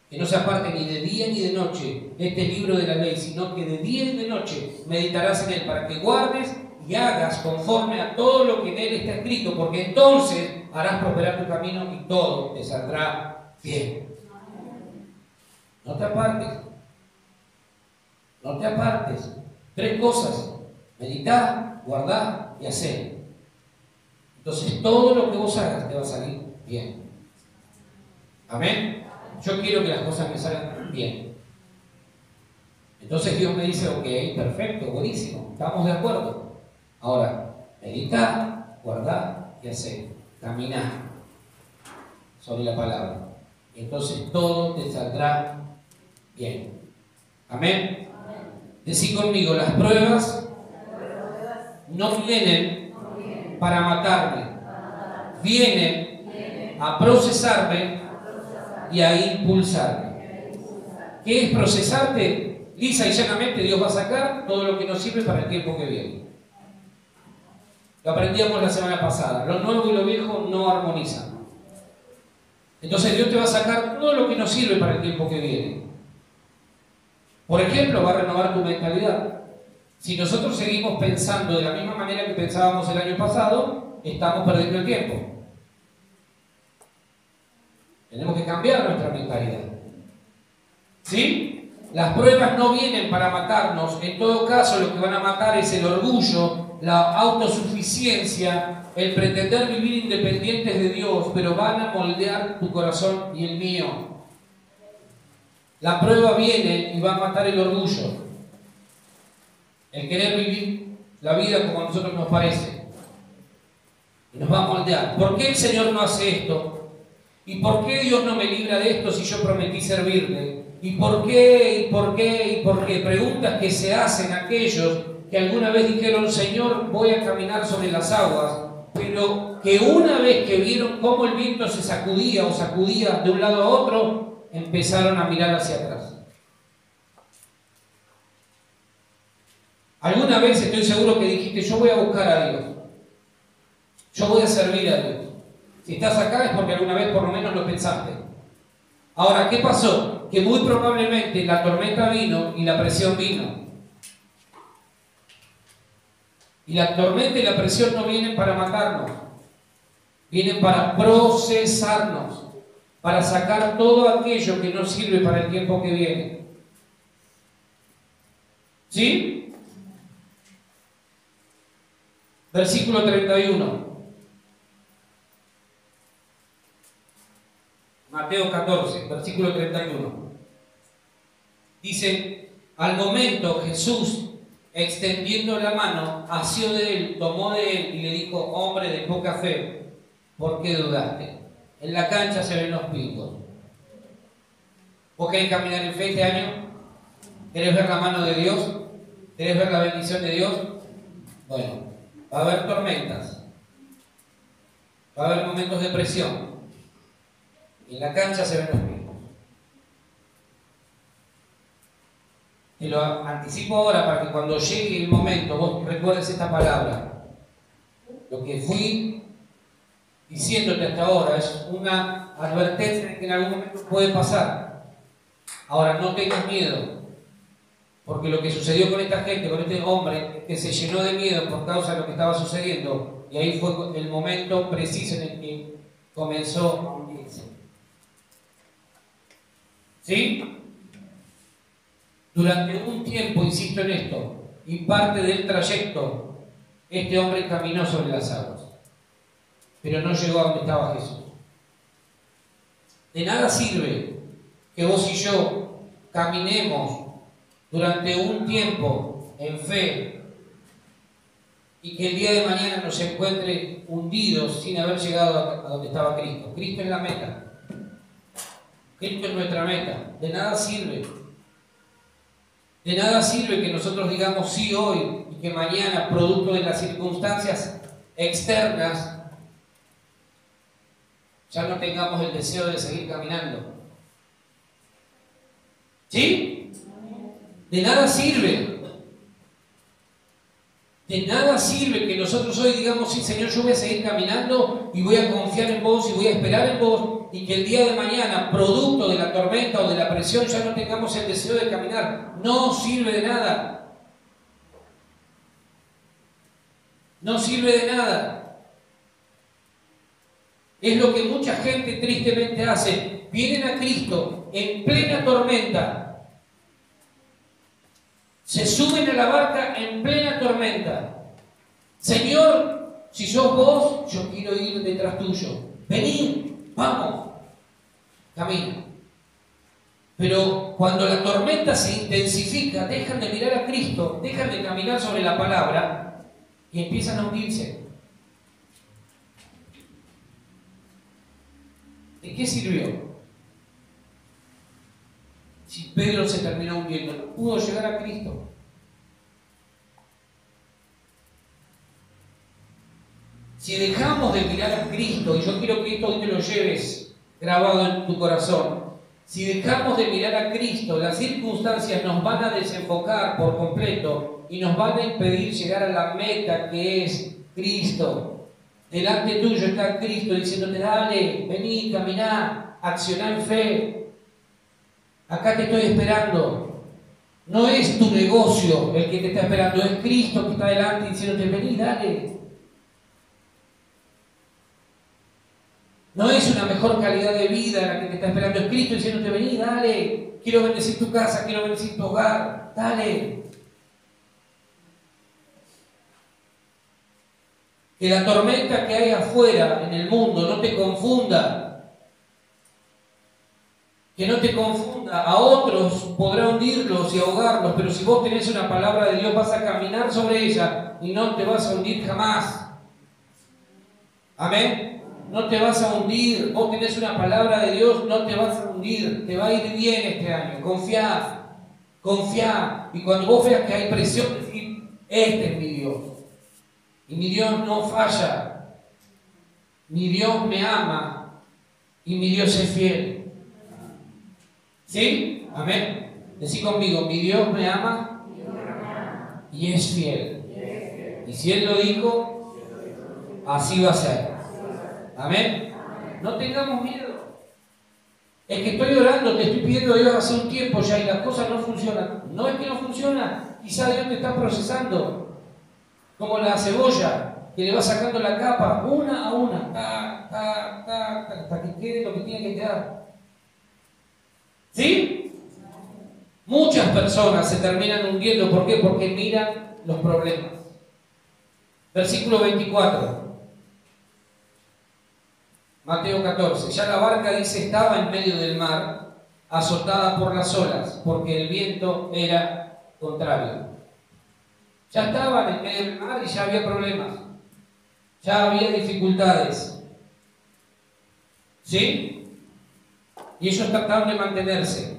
que no se aparte ni de día ni de noche de este libro de la ley, sino que de día y de noche meditarás en él, para que guardes y hagas conforme a todo lo que en él está escrito, porque entonces harás prosperar tu camino y todo te saldrá bien. No te apartes. No te apartes. 3 cosas: meditar, guardar y hacer. Entonces todo lo que vos hagas te va a salir bien. Amén. Yo quiero que las cosas me salgan bien. Entonces Dios me dice: ok, perfecto, buenísimo, estamos de acuerdo. Ahora, meditar, guardar y hacer. Caminar sobre la palabra. Y entonces todo te saldrá bien. Amén. Decí conmigo: las pruebas no vienen para matarme, vienen a procesarme y a impulsarme. ¿Qué es procesarte? Lisa y llanamente Dios va a sacar todo lo que nos sirve para el tiempo que viene. Lo aprendíamos la semana pasada. Lo nuevo y lo viejo no armonizan. Entonces Dios te va a sacar todo lo que nos sirve para el tiempo que viene. Por ejemplo, va a renovar tu mentalidad. Si nosotros seguimos pensando de la misma manera que pensábamos el año pasado, estamos perdiendo el tiempo. Tenemos que cambiar nuestra mentalidad. ¿Sí? Las pruebas no vienen para matarnos. En todo caso, lo que van a matar es el orgullo, la autosuficiencia, el pretender vivir independientes de Dios, pero van a moldear tu corazón y el mío. La prueba viene y va a matar el orgullo, el querer vivir la vida como a nosotros nos parece, y nos va a moldear. ¿Por qué el Señor no hace esto? ¿Y por qué Dios no me libra de esto si yo prometí servirle? ¿Y por qué? ¿Y por qué? ¿Y por qué? Preguntas que se hacen aquellos que alguna vez dijeron: Señor, voy a caminar sobre las aguas, pero que una vez que vieron cómo el viento se sacudía o sacudía de un lado a otro, empezaron a mirar hacia atrás. Alguna vez estoy seguro que dijiste: yo voy a buscar a Dios, yo voy a servir a Dios. Si estás acá es porque alguna vez por lo menos lo pensaste. Ahora, ¿qué pasó? Que muy probablemente la tormenta vino y la presión vino. Y la tormenta y la presión no vienen para matarnos, vienen para procesarnos, para sacar todo aquello que no sirve para el tiempo que viene. ¿Sí? Versículo 31. Mateo 14, versículo 31. Dice: al momento Jesús, extendiendo la mano, asió de él, tomó de él y le dijo: hombre de poca fe, ¿por qué dudaste? En la cancha se ven los picos. ¿Vos querés caminar en fe este año? ¿Querés ver la mano de Dios? ¿Querés ver la bendición de Dios? Bueno, va a haber tormentas, va a haber momentos de presión. En la cancha se ven los picos. Te lo anticipo ahora para que cuando llegue el momento vos recuerdes esta palabra. Lo que fui diciéndote hasta ahora es una advertencia de que en algún momento puede pasar. Ahora, no tengas miedo, porque lo que sucedió con esta gente, con este hombre, que se llenó de miedo por causa de lo que estaba sucediendo, y ahí fue el momento preciso en el que comenzó a hundirse. ¿Sí? Durante un tiempo, insisto en esto, y parte del trayecto, este hombre caminó sobre las aguas, pero no llegó a donde estaba Jesús. De nada sirve que vos y yo caminemos durante un tiempo en fe y que el día de mañana nos encuentre hundidos sin haber llegado a donde estaba Cristo. Cristo es la meta. Cristo es nuestra meta. De nada sirve. De nada sirve que nosotros digamos sí hoy y que mañana, producto de las circunstancias, externas, ya no tengamos el deseo de seguir caminando. ¿Sí? De nada sirve. De nada sirve que nosotros hoy digamos, sí, Señor, yo voy a seguir caminando y voy a confiar en vos y voy a esperar en vos, y que el día de mañana, producto de la tormenta o de la presión, ya no tengamos el deseo de caminar. No sirve de nada. No sirve de nada. Es lo que mucha gente tristemente hace. Vienen a Cristo en plena tormenta. Se suben a la barca en plena tormenta. Señor, si sos vos, yo quiero ir detrás tuyo. Vení, vamos, camina. Pero cuando la tormenta se intensifica, dejan de mirar a Cristo, dejan de caminar sobre la palabra y empiezan a hundirse. ¿De qué sirvió? Si Pedro se terminó hundiendo, no pudo llegar a Cristo. Si dejamos de mirar a Cristo, y yo quiero que esto hoy te lo lleves grabado en tu corazón, si dejamos de mirar a Cristo, las circunstancias nos van a desenfocar por completo y nos van a impedir llegar a la meta que es Cristo. Delante tuyo está Cristo diciéndote, dale, vení, caminá, accioná en fe. Acá te estoy esperando. No es tu negocio el que te está esperando, es Cristo que está delante diciéndote, vení, dale. No es una mejor calidad de vida la que te está esperando, es Cristo diciéndote, vení, dale. Quiero bendecir tu casa, quiero bendecir tu hogar, dale. Que la tormenta que hay afuera en el mundo no te confunda. Que no te confunda. A otros podrá hundirlos y ahogarlos, pero si vos tenés una palabra de Dios vas a caminar sobre ella y no te vas a hundir jamás. Amén. No te vas a hundir. Vos tenés una palabra de Dios, no te vas a hundir. Te va a ir bien este año. Confía. Confía. Y cuando vos veas que hay presión, decir, este es mi Dios. Y mi Dios no falla. Mi Dios me ama y mi Dios es fiel. ¿Sí? Amén. Decí conmigo, mi Dios me ama y es fiel. Y si Él lo dijo, así va a ser. Amén. No tengamos miedo. Es que estoy orando, te estoy pidiendo a Dios hace un tiempo ya y las cosas no funcionan. No es que no funcionan, quizá Dios te está procesando. Como la cebolla, que le va sacando la capa una a una, hasta que quede lo que tiene que quedar. ¿Sí? Muchas personas se terminan hundiendo. ¿Por qué? Porque miran los problemas. Versículo 24. Mateo 14. Ya la barca, dice, estaba en medio del mar, azotada por las olas, porque el viento era contrario. Ya estaban en medio del mar y ya había problemas. Ya había dificultades. ¿Sí? Y ellos trataron de mantenerse.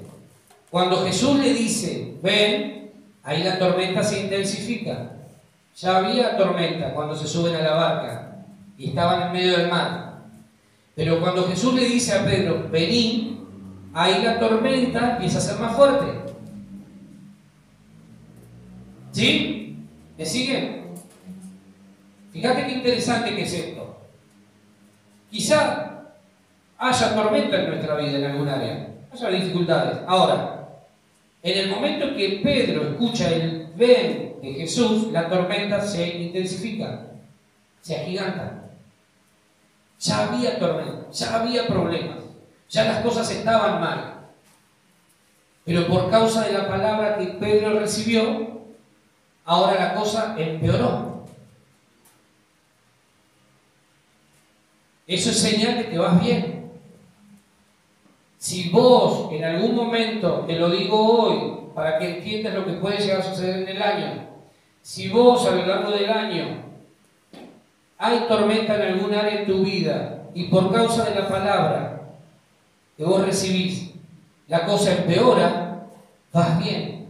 Cuando Jesús le dice, ven, ahí la tormenta se intensifica. Ya había tormenta cuando se suben a la barca y estaban en medio del mar. Pero cuando Jesús le dice a Pedro, vení, ahí la tormenta empieza a ser más fuerte. ¿Sí? ¿Me siguen? Fíjate qué interesante que es esto. Quizá haya tormenta en nuestra vida en algún área, haya dificultades. Ahora, en el momento que Pedro escucha el ven de Jesús, la tormenta se intensifica, se agiganta. Ya había tormenta, ya había problemas, ya las cosas estaban mal. Pero por causa de la palabra que Pedro recibió, ahora la cosa empeoró. Eso es señal de que vas bien. Si vos en algún momento, te lo digo hoy, para que entiendas lo que puede llegar a suceder en el año, si vos a lo largo del año hay tormenta en algún área de tu vida y por causa de la palabra que vos recibís, la cosa empeora, vas bien.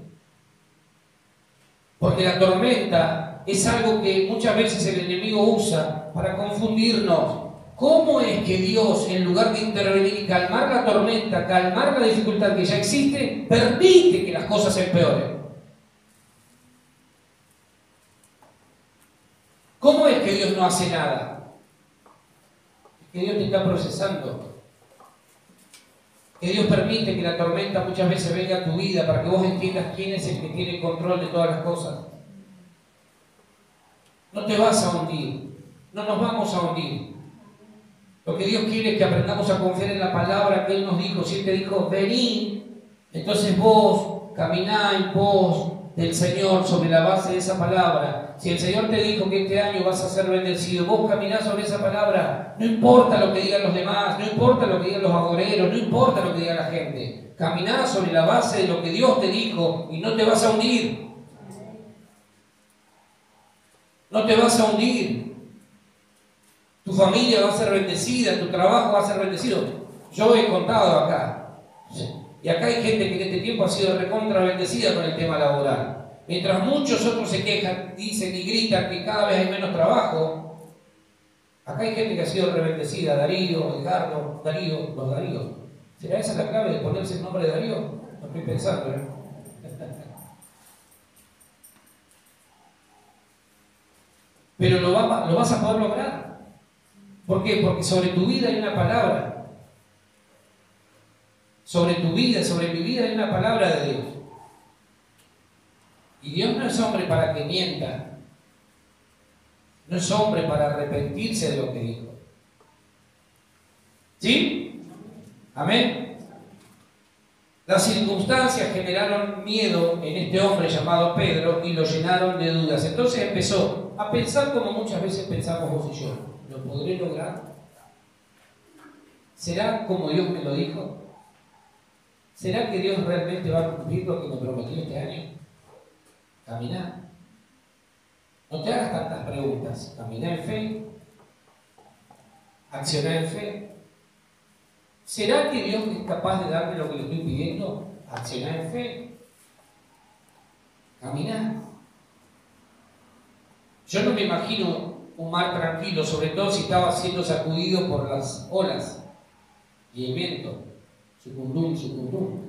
Porque la tormenta es algo que muchas veces el enemigo usa para confundirnos. ¿Cómo es que Dios, en lugar de intervenir y calmar la tormenta, calmar la dificultad que ya existe, permite que las cosas se empeoren? ¿Cómo es que Dios no hace nada? Es que Dios te está procesando. Que Dios permite que la tormenta muchas veces venga a tu vida para que vos entiendas quién es el que tiene control de todas las cosas. No te vas a hundir, no nos vamos a hundir. Lo que Dios quiere es que aprendamos a confiar en la palabra que Él nos dijo. Si Él te dijo, vení, entonces vos caminá en pos del Señor sobre la base de esa palabra. Si el Señor te dijo que este año vas a ser bendecido, vos caminás sobre esa palabra. No importa lo que digan los demás, no importa lo que digan los agoreros, no importa lo que diga la gente. Caminá sobre la base de lo que Dios te dijo y no te vas a hundir. No te vas a hundir. Tu familia va a ser bendecida, tu trabajo va a ser bendecido. Yo he contado acá. Y acá hay gente que en este tiempo ha sido recontra bendecida con el tema laboral. Mientras muchos otros se quejan, dicen y gritan que cada vez hay menos trabajo, acá hay gente que ha sido rebendecida. Darío, Edgardo, Darío, los Daríos. ¿Será esa la clave de ponerse el nombre de Darío? No estoy pensando, ¿eh? Pero lo vas a poder lograr. ¿Por qué? Porque sobre tu vida hay una palabra. Sobre tu vida, sobre mi vida hay una palabra de Dios. Y Dios no es hombre para que mienta. No es hombre para arrepentirse de lo que dijo. ¿Sí? Amén. Las circunstancias generaron miedo en este hombre llamado Pedro y lo llenaron de dudas. Entonces empezó a pensar como muchas veces pensamos vos y yo. ¿Lo podré lograr? ¿Será como Dios me lo dijo? ¿Será que Dios realmente va a cumplir lo que me prometió este año? Caminá. No te hagas tantas preguntas. Caminá en fe. Accioná en fe. ¿Será que Dios es capaz de darme lo que le estoy pidiendo? Accioná en fe. Caminá. Yo no me imagino un mar tranquilo, sobre todo si estaba siendo sacudido por las olas y el viento. Sucundum, sucundum.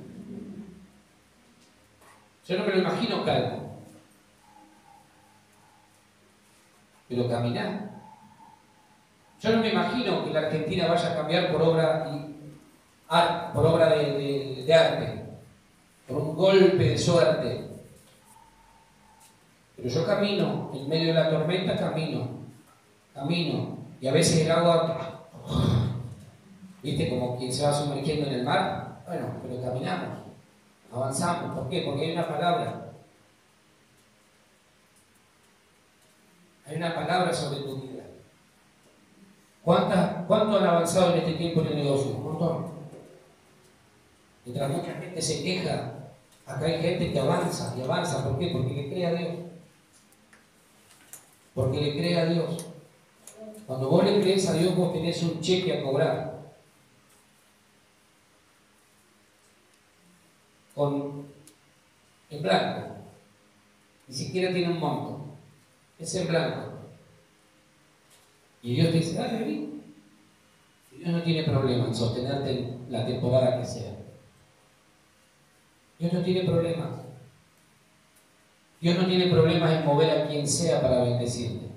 Yo no me lo imagino calmo. Pero caminar. Yo no me imagino que la Argentina vaya a cambiar por obra de arte, por un golpe de suerte. Pero yo camino, en medio de la tormenta camino. Y a veces el agua, ¿viste? Como quien se va sumergiendo en el mar. Bueno, pero caminamos, avanzamos. ¿Por qué? Porque hay una palabra. Hay una palabra sobre tu vida. ¿Cuánto han avanzado en este tiempo en el negocio? Un montón. Mientras mucha gente se queja, acá hay gente que avanza y avanza. ¿Por qué? Porque le cree a Dios. Porque le cree a Dios. Cuando vos le crees a Dios, vos tenés un cheque a cobrar. En blanco. Ni siquiera tiene un monto. Es en blanco. Y Dios te dice, dale, vení. Dios no tiene problema en sostenerte la temporada que sea. Dios no tiene problemas. Dios no tiene problemas en mover a quien sea para bendecirte.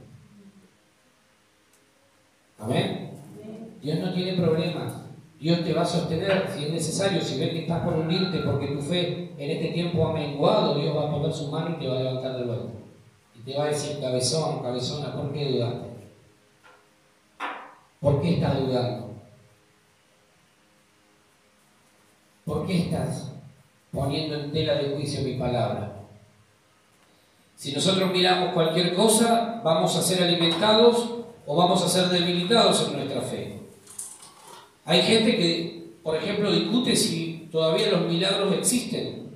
Amén. Dios no tiene problemas. Dios te va a sostener si es necesario. Si ves que estás por hundirte porque tu fe en este tiempo ha menguado, Dios va a poner su mano y te va a levantar de vuelta. Y te va a decir, cabezón, cabezona, ¿por qué dudaste? ¿Por qué estás dudando? ¿Por qué estás poniendo en tela de juicio mi palabra? Si nosotros miramos cualquier cosa, vamos a ser alimentados o vamos a ser debilitados en nuestra fe. Hay gente que, por ejemplo, discute si todavía los milagros existen.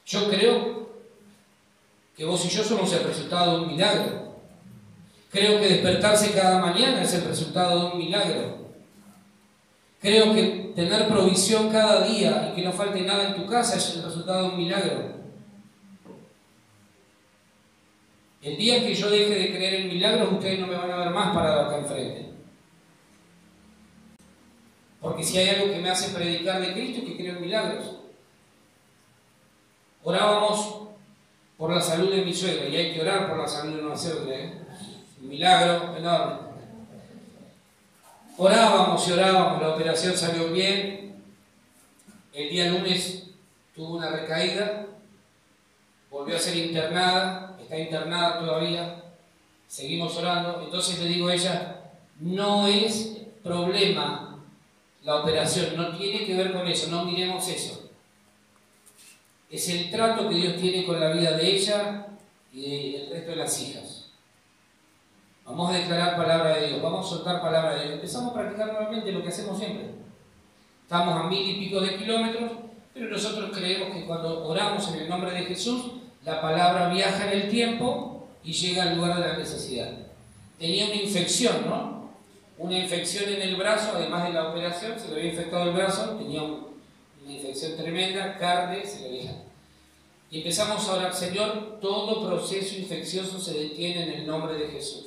Yo creo que vos y yo somos el resultado de un milagro. Creo que despertarse cada mañana es el resultado de un milagro. Creo que tener provisión cada día y que no falte nada en tu casa es el resultado de un milagro. El día que yo deje de creer en milagros, ustedes no me van a ver más parado acá enfrente. Porque si hay algo que me hace predicar de Cristo es que creo en milagros. Orábamos por la salud de mi suegra, y hay que orar por la salud de una suegra, un milagro enorme. Orábamos y orábamos, la operación salió bien. El día lunes tuvo una recaída, volvió a ser internada, está internada todavía, seguimos orando. Entonces le digo a ella, no es problema la operación, no tiene que ver con eso, no miremos eso. Es el trato que Dios tiene con la vida de ella y del resto de las hijas. Vamos a declarar palabra de Dios, vamos a soltar palabra de Dios. Empezamos a practicar nuevamente lo que hacemos siempre. Estamos a 1000 y pico de kilómetros, pero nosotros creemos que cuando oramos en el nombre de Jesús, la palabra viaja en el tiempo y llega al lugar de la necesidad. Tenía una infección, ¿no? Una infección en el brazo, además de la operación, se le había infectado el brazo, tenía una infección tremenda, carne, se le había... Y empezamos a orar, Señor, todo proceso infeccioso se detiene en el nombre de Jesús.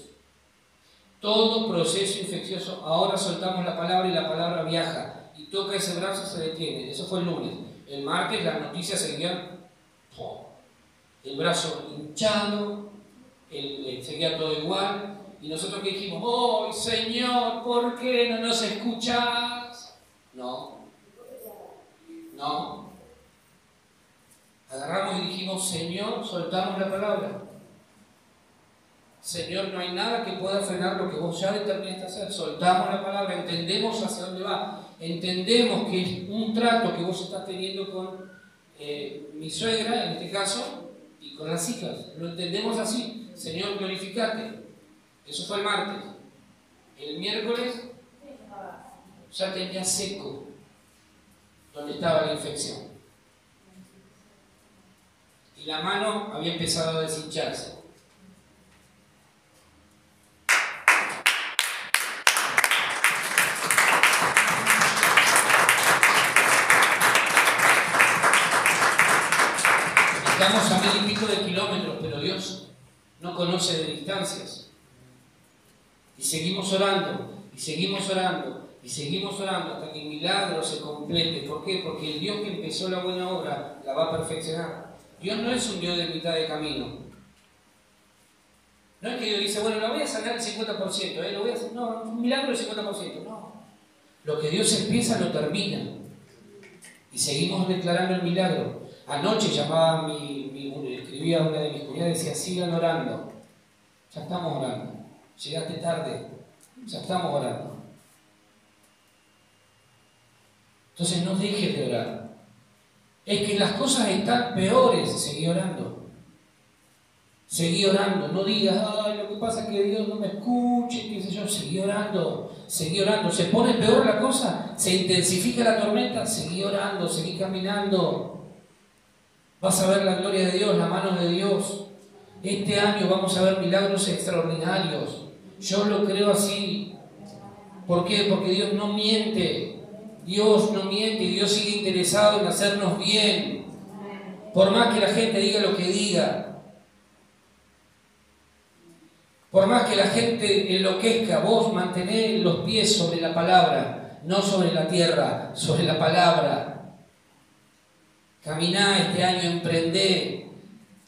Todo proceso infeccioso, ahora soltamos la palabra y la palabra viaja y toca ese brazo y se detiene. Eso fue el lunes. El martes las noticias seguían, el brazo hinchado, seguía todo igual. Y nosotros que dijimos, oh Señor, ¿por qué no nos escuchas? No. Agarramos y dijimos, Señor, soltamos la palabra. Señor, no hay nada que pueda frenar lo que vos ya determinaste hacer. Soltamos la palabra, entendemos hacia dónde va. Entendemos que es un trato que vos estás teniendo con mi suegra, en este caso, y con las hijas. Lo entendemos así. Señor, glorificate. Eso fue el martes. El miércoles ya tenía seco donde estaba la infección. Y la mano había empezado a deshincharse. Estamos a 1000 y pico de kilómetros, pero Dios no conoce de distancias. Y seguimos orando, y seguimos orando, y seguimos orando hasta que el milagro se complete. ¿Por qué? Porque el Dios que empezó la buena obra la va a perfeccionar. Dios no es un Dios de mitad de camino. No es que Dios dice, bueno, lo voy a sacar el 50%, lo voy a hacer. No, un milagro del 50%. No. Lo que Dios empieza lo termina. Y seguimos declarando el milagro. Anoche llamaba escribía a una de mis cuñadas y decía, sigan orando. Ya estamos orando. Llegaste tarde. Ya estamos orando. Entonces no dejes de orar. Es que las cosas están peores. Seguí orando. Seguí orando. No digas, ay, lo que pasa es que Dios no me escuche, qué sé yo. Seguí orando. Seguí orando. Se pone peor la cosa. Se intensifica la tormenta. Seguí orando. Seguí caminando. Vas a ver la gloria de Dios, la mano de Dios. Este año vamos a ver milagros extraordinarios. Yo lo creo así. ¿Por qué? Porque Dios no miente. Dios no miente y Dios sigue interesado en hacernos bien. Por más que la gente diga lo que diga. Por más que la gente enloquezca, vos mantenés los pies sobre la palabra, no sobre la tierra, sobre la palabra. Caminá este año, emprendé,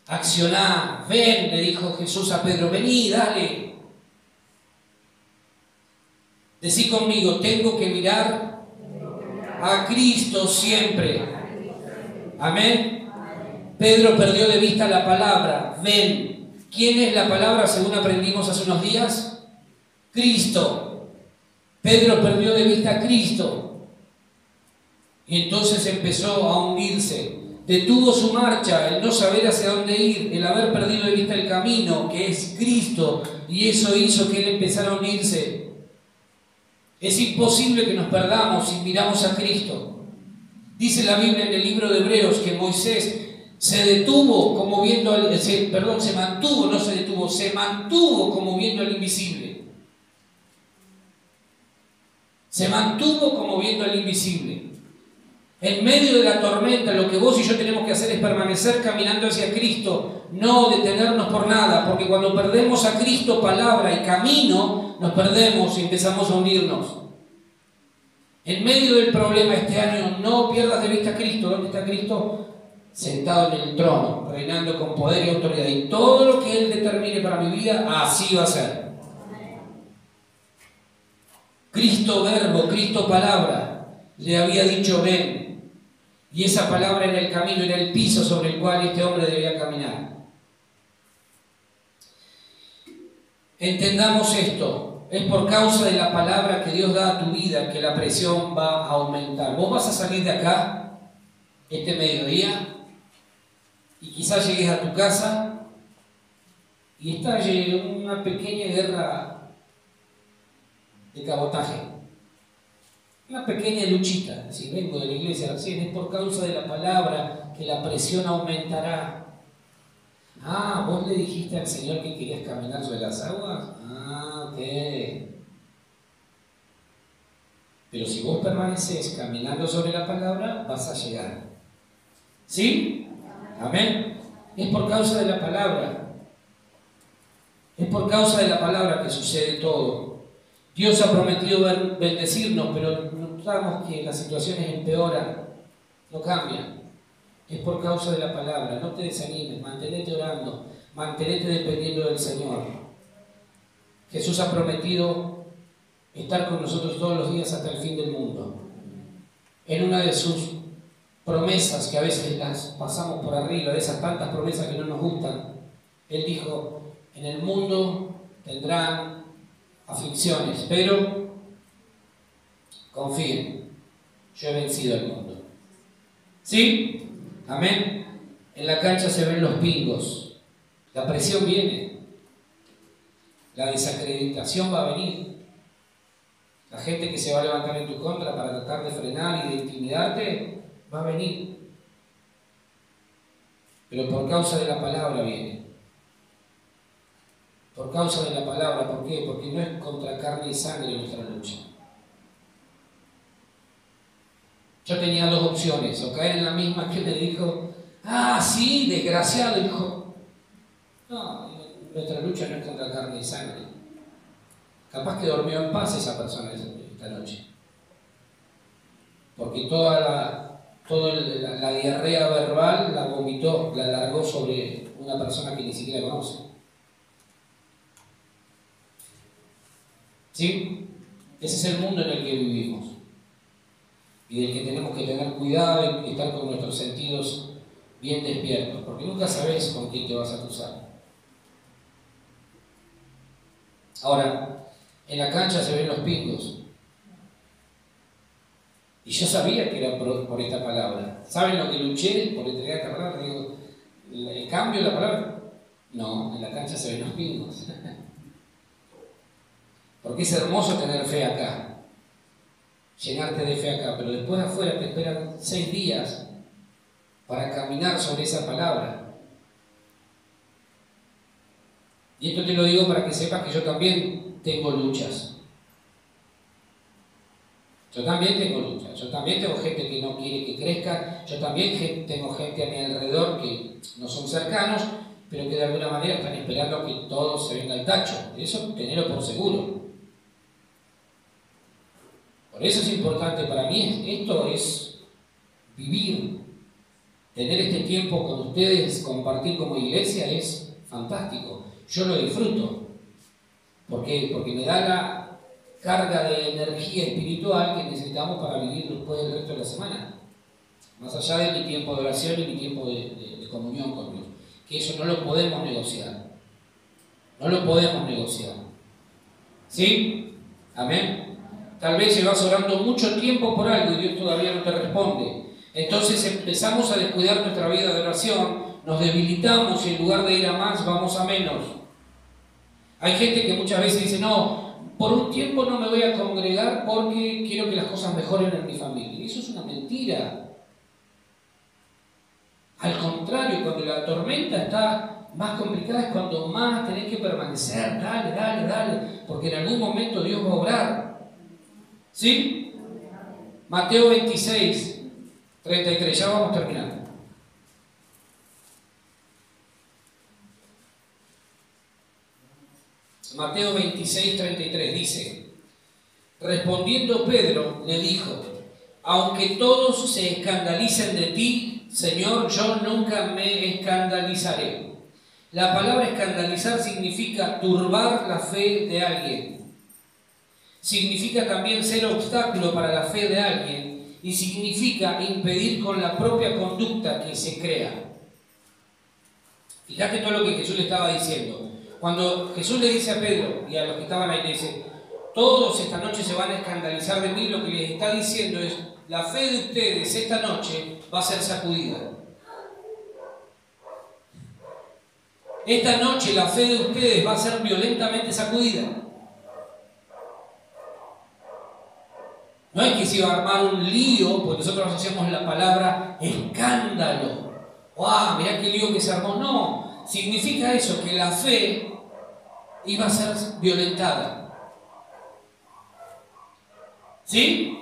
accioná, ven, le dijo Jesús a Pedro, vení, dale. Decí conmigo, tengo que mirar a Cristo siempre. Amén. Pedro perdió de vista la palabra, ven. ¿Quién es la palabra según aprendimos hace unos días? Cristo. Pedro perdió de vista a Cristo. Y entonces empezó a hundirse. Detuvo su marcha, el no saber hacia dónde ir, el haber perdido de vista el camino, que es Cristo. Y eso hizo que él empezara a hundirse. Es imposible que nos perdamos si miramos a Cristo. Dice la Biblia en el libro de Hebreos que Moisés se detuvo como viendo se mantuvo como viendo al invisible. Se mantuvo como viendo al invisible. En medio de la tormenta, lo que vos y yo tenemos que hacer es permanecer caminando hacia Cristo, no detenernos por nada, porque cuando perdemos a Cristo, palabra y camino, nos perdemos y empezamos a hundirnos. En medio del problema este año, no pierdas de vista a Cristo. ¿Dónde está Cristo? Sentado en el trono, reinando con poder y autoridad. Y todo lo que Él determine para mi vida, así va a ser. Cristo verbo, Cristo palabra, le había dicho ven. Y esa palabra era el camino, era el piso sobre el cual este hombre debía caminar. Entendamos esto. Es por causa de la palabra que Dios da a tu vida que la presión va a aumentar. Vos vas a salir de acá este mediodía y quizás llegues a tu casa y estalle una pequeña guerra de cabotaje. Una pequeña luchita. Si vengo de la iglesia, así es por causa de la palabra que la presión aumentará. Ah, vos le dijiste al Señor que querías caminar sobre las aguas. Ah, ok. Pero si vos permaneces caminando sobre la palabra, vas a llegar. ¿Sí? Amén. Es por causa de la palabra. Es por causa de la palabra que sucede todo. Dios ha prometido bendecirnos, pero notamos que las situaciones empeoran, no cambian. Es por causa de la palabra. No te desanimes, mantenete orando, mantenete dependiendo del Señor. Jesús ha prometido estar con nosotros todos los días hasta el fin del mundo. En una de sus promesas, que a veces las pasamos por arriba, de esas tantas promesas que no nos gustan, Él dijo, en el mundo tendrán aflicciones, pero confíen, yo he vencido al mundo. ¿Sí? Amén. En la cancha se ven los pingos. La presión viene. La desacreditación va a venir. La gente que se va a levantar en tu contra para tratar de frenar y de intimidarte, va a venir. Pero por causa de la palabra viene. Por causa de la palabra. ¿Por qué? Porque no es contra carne y sangre nuestra lucha. Yo tenía dos opciones, o caer en la misma que me dijo, ah, sí, desgraciado, y dijo, no, nuestra lucha no es contra carne y sangre. Capaz que durmió en paz esa persona esta noche. Porque toda la diarrea verbal la vomitó, la largó sobre una persona que ni siquiera conoce. ¿Sí? Ese es el mundo en el que vivimos. Y del que tenemos que tener cuidado y estar con nuestros sentidos bien despiertos, porque nunca sabes con quién te vas a cruzar. Ahora, en la cancha se ven los pingos. Y yo sabía que era por esta palabra. ¿Saben lo que luché por entregar esta palabra? Digo, ¿el cambio de la palabra? No, en la cancha se ven los pingos. Porque es hermoso tener fe acá. Llenarte de fe acá, pero después afuera te esperan 6 días para caminar sobre esa palabra. Y esto te lo digo para que sepas que yo también tengo luchas. Yo también tengo luchas. Yo también tengo gente que no quiere que crezca. Yo también tengo gente a mi alrededor que no son cercanos, pero que de alguna manera están esperando que todo se venga al tacho. Eso tenerlo por seguro. Por eso es importante para mí, esto es vivir, tener este tiempo con ustedes, compartir como iglesia es fantástico. Yo lo disfruto. ¿Por qué? Porque me da la carga de energía espiritual que necesitamos para vivir después del resto de la semana. Más allá de mi tiempo de oración y mi tiempo de comunión con Dios. Que eso no lo podemos negociar. No lo podemos negociar. ¿Sí? Amén. Tal vez llevas orando mucho tiempo por algo y Dios todavía no te responde. Entonces empezamos a descuidar nuestra vida de oración, nos debilitamos y en lugar de ir a más, vamos a menos. Hay gente que muchas veces dice, no, por un tiempo no me voy a congregar porque quiero que las cosas mejoren en mi familia. Y eso es una mentira. Al contrario, cuando la tormenta está más complicada es cuando más tenés que permanecer, dale, porque en algún momento Dios va a obrar. ¿Sí? Mateo 26, 33, ya vamos terminando. Mateo 26, 33 dice: respondiendo Pedro le dijo: aunque todos se escandalicen de ti, Señor, yo nunca me escandalizaré. La palabra escandalizar significa turbar la fe de alguien. Significa también ser obstáculo para la fe de alguien y significa impedir con la propia conducta que se crea. Fíjate todo lo que Jesús le estaba diciendo. Cuando Jesús le dice a Pedro y a los que estaban ahí, le dice: todos esta noche se van a escandalizar de mí, lo que les está diciendo es: la fe de ustedes esta noche va a ser sacudida. Esta noche la fe de ustedes va a ser violentamente sacudida. No es que se iba a armar un lío, porque nosotros asociamos la palabra escándalo. ¡Wow! Mirá qué lío que se armó. No, significa eso, que la fe iba a ser violentada. ¿Sí?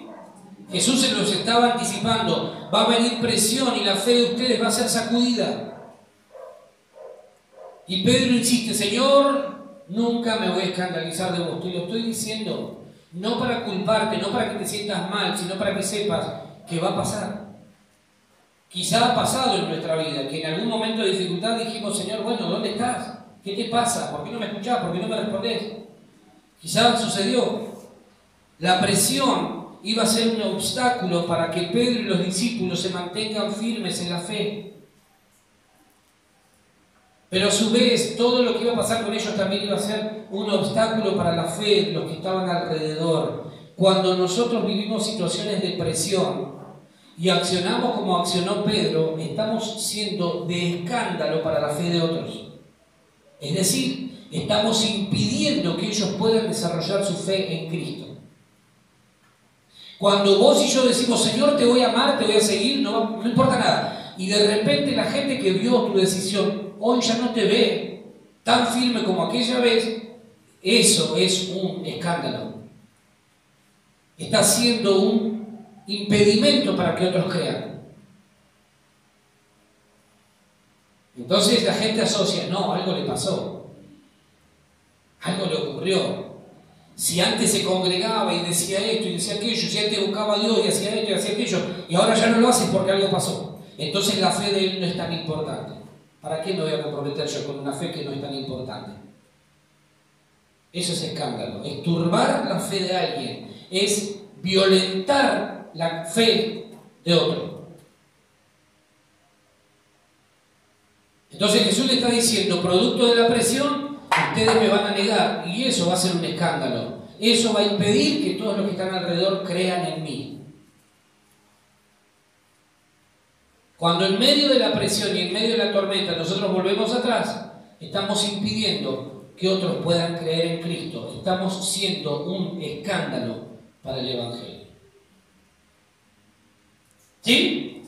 Jesús se los estaba anticipando. Va a venir presión y la fe de ustedes va a ser sacudida. Y Pedro insiste: Señor, nunca me voy a escandalizar de vos. Te lo estoy diciendo no para culparte, no para que te sientas mal, sino para que sepas que va a pasar. Quizá ha pasado en nuestra vida, que en algún momento de dificultad dijimos: Señor, bueno, ¿dónde estás? ¿Qué te pasa? ¿Por qué no me escuchás? ¿Por qué no me respondés? Quizá sucedió. La presión iba a ser un obstáculo para que Pedro y los discípulos se mantengan firmes en la fe. Pero a su vez, todo lo que iba a pasar con ellos también iba a ser un obstáculo para la fe de los que estaban alrededor. Cuando nosotros vivimos situaciones de presión y accionamos como accionó Pedro, estamos siendo de escándalo para la fe de otros. Es decir, estamos impidiendo que ellos puedan desarrollar su fe en Cristo. Cuando vos y yo decimos: Señor, te voy a amar, te voy a seguir, no importa nada, y de repente la gente que vio tu decisión hoy ya no te ve tan firme como aquella vez, eso es un escándalo. Está siendo un impedimento para que otros crean. Entonces la gente asocia: no, algo le pasó, algo le ocurrió. Si antes se congregaba y decía esto y decía aquello, si antes buscaba a Dios y hacía esto y hacía aquello, y ahora ya no lo hace porque algo pasó, entonces la fe de él no es tan importante. ¿Para qué me voy a comprometer yo con una fe que no es tan importante? Eso es escándalo, es turbar la fe de alguien, es violentar la fe de otro. Entonces Jesús le está diciendo: producto de la presión, ustedes me van a negar, y eso va a ser un escándalo. Eso va a impedir que todos los que están alrededor crean en mí. Cuando en medio de la presión y en medio de la tormenta nosotros volvemos atrás, estamos impidiendo que otros puedan creer en Cristo. Estamos siendo un escándalo para el Evangelio. ¿Sí?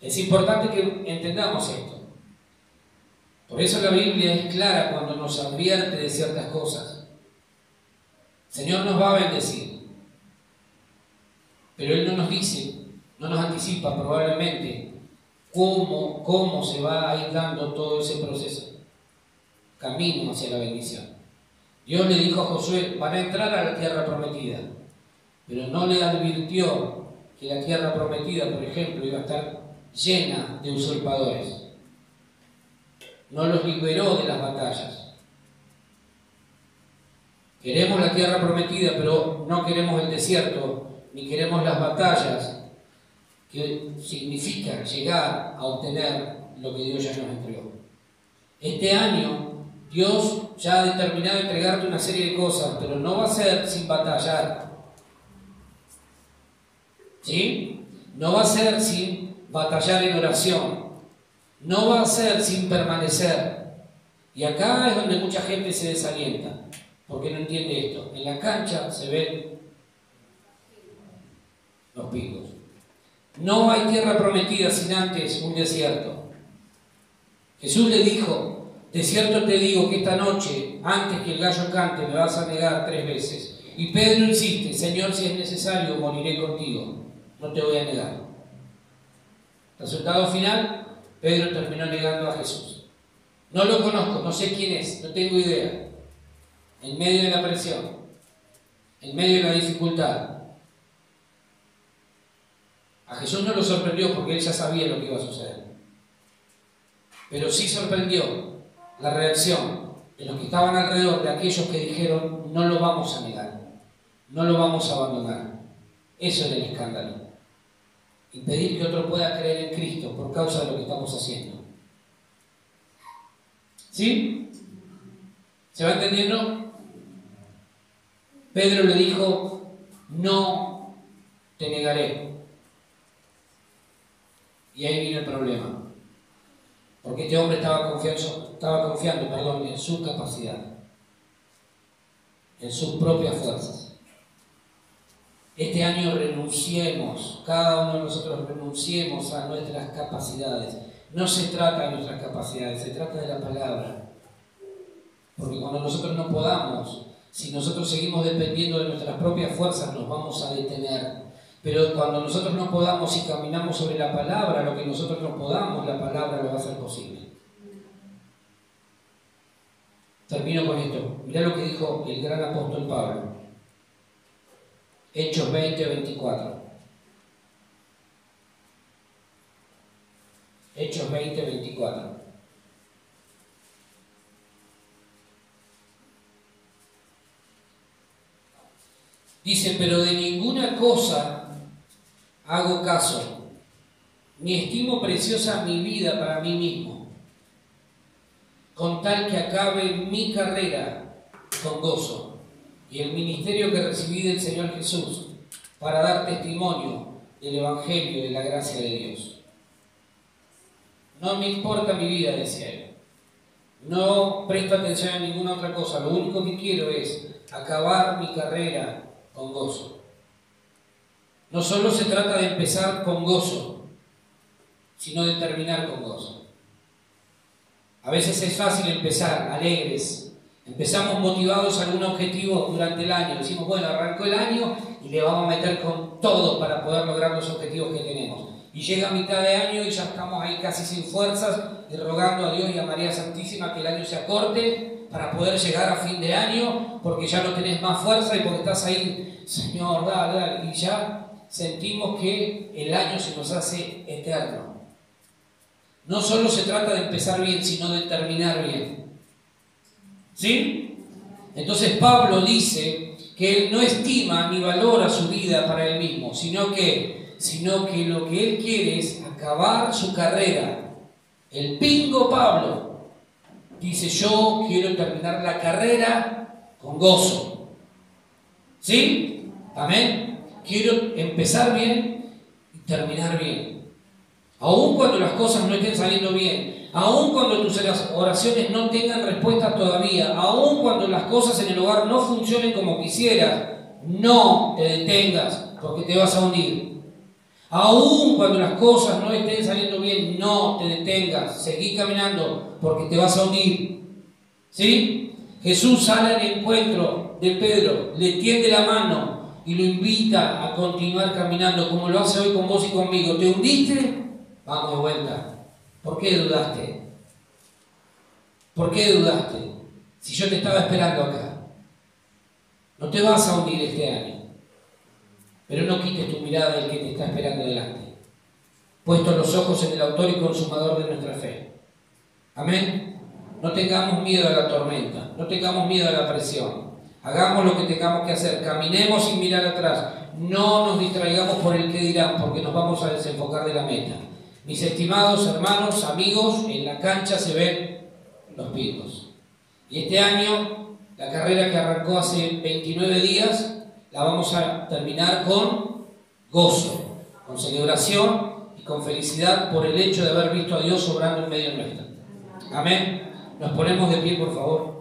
Es importante que entendamos esto. Por eso la Biblia es clara cuando nos advierte de ciertas cosas. El Señor nos va a bendecir, pero Él no nos dice, no nos anticipa probablemente cómo se va a ir dando todo ese proceso, camino hacia la bendición. Dios le dijo a Josué: van a entrar a la tierra prometida, pero no le advirtió que la tierra prometida, por ejemplo, iba a estar llena de usurpadores. No los liberó de las batallas. Queremos la tierra prometida, pero no queremos el desierto, ni queremos las batallas que significan llegar a obtener lo que Dios ya nos entregó. Este año Dios ya ha determinado entregarte una serie de cosas, pero no va a ser sin batallar. ¿Sí? No va a ser sin batallar en oración. No va a ser sin permanecer. Y acá es donde mucha gente se desalienta, porque no entiende esto. En la cancha se ven los picos. No hay tierra prometida sin antes un desierto. Jesús le dijo: de cierto te digo que esta noche, antes que el gallo cante, me vas a negar 3 veces. Y Pedro insiste: Señor, si es necesario, moriré contigo, no te voy a negar. Resultado final, Pedro terminó negando a Jesús. No lo conozco, no sé quién es, no tengo idea. En medio de la presión, en medio de la dificultad. A Jesús no lo sorprendió porque él ya sabía lo que iba a suceder. Pero sí sorprendió la reacción de los que estaban alrededor, de aquellos que dijeron: no lo vamos a negar, no lo vamos a abandonar. Eso era el escándalo. Impedir que otro pueda creer en Cristo por causa de lo que estamos haciendo. ¿Sí? ¿Se va entendiendo? Pedro le dijo: no te negaré. Y ahí viene el problema. Porque este hombre estaba confiando en su capacidad, en sus propias fuerzas. Este año renunciemos, cada uno de nosotros renunciemos a nuestras capacidades. No se trata de nuestras capacidades, se trata de la palabra. Porque cuando nosotros no podamos, si nosotros seguimos dependiendo de nuestras propias fuerzas, nos vamos a detener. Pero cuando nosotros no podamos y caminamos sobre la palabra, lo que nosotros no podamos, la palabra lo va a hacer posible. Termino con esto. Mirá lo que dijo el gran apóstol Pablo. Hechos 20:24. Hechos 20:24. Dice: pero de ninguna cosa hago caso, ni estimo preciosa mi vida para mí mismo, con tal que acabe mi carrera con gozo y el ministerio que recibí del Señor Jesús para dar testimonio del Evangelio y de la gracia de Dios. No me importa mi vida, decía él. No presto atención a ninguna otra cosa. Lo único que quiero es acabar mi carrera con gozo. No solo se trata de empezar con gozo, sino de terminar con gozo. A veces es fácil empezar alegres. Empezamos motivados a algún objetivo durante el año. Decimos: bueno, arrancó el año y le vamos a meter con todo para poder lograr los objetivos que tenemos. Y llega mitad de año y ya estamos ahí casi sin fuerzas y rogando a Dios y a María Santísima que el año se acorte para poder llegar a fin de año, porque ya no tenés más fuerza y porque estás ahí: Señor, dale, dale. Y ya sentimos que el año se nos hace eterno. No solo se trata de empezar bien, sino de terminar bien. ¿Sí? Entonces Pablo dice que él no estima ni valora su vida para él mismo, sino que lo que él quiere es acabar su carrera. El pingo Pablo dice: yo quiero terminar la carrera con gozo. ¿Sí? Amén. Quiero empezar bien y terminar bien. Aun cuando las cosas no estén saliendo bien, aun cuando tus oraciones no tengan respuesta todavía, aun cuando las cosas en el hogar no funcionen como quisieras, no te detengas, porque te vas a hundir. Aun cuando las cosas no estén saliendo bien, no te detengas, seguí caminando, porque te vas a hundir. ¿Sí? Jesús sale al encuentro de Pedro, le tiende la mano y lo invita a continuar caminando, como lo hace hoy con vos y conmigo. ¿Te hundiste? Vamos de vuelta. ¿Por qué dudaste? ¿Por qué dudaste? Si yo te estaba esperando acá. No te vas a hundir este año, pero no quites tu mirada del que te está esperando delante. Puestos los ojos en el autor y consumador de nuestra fe. Amén. No tengamos miedo a la tormenta, no tengamos miedo a la presión. Hagamos lo que tengamos que hacer, caminemos sin mirar atrás. No nos distraigamos por el que dirán, porque nos vamos a desenfocar de la meta. Mis estimados hermanos, amigos, en la cancha se ven los picos. Y este año, la carrera que arrancó hace 29 días, la vamos a terminar con gozo, con celebración y con felicidad por el hecho de haber visto a Dios obrando en medio nuestro. Amén. Nos ponemos de pie, por favor.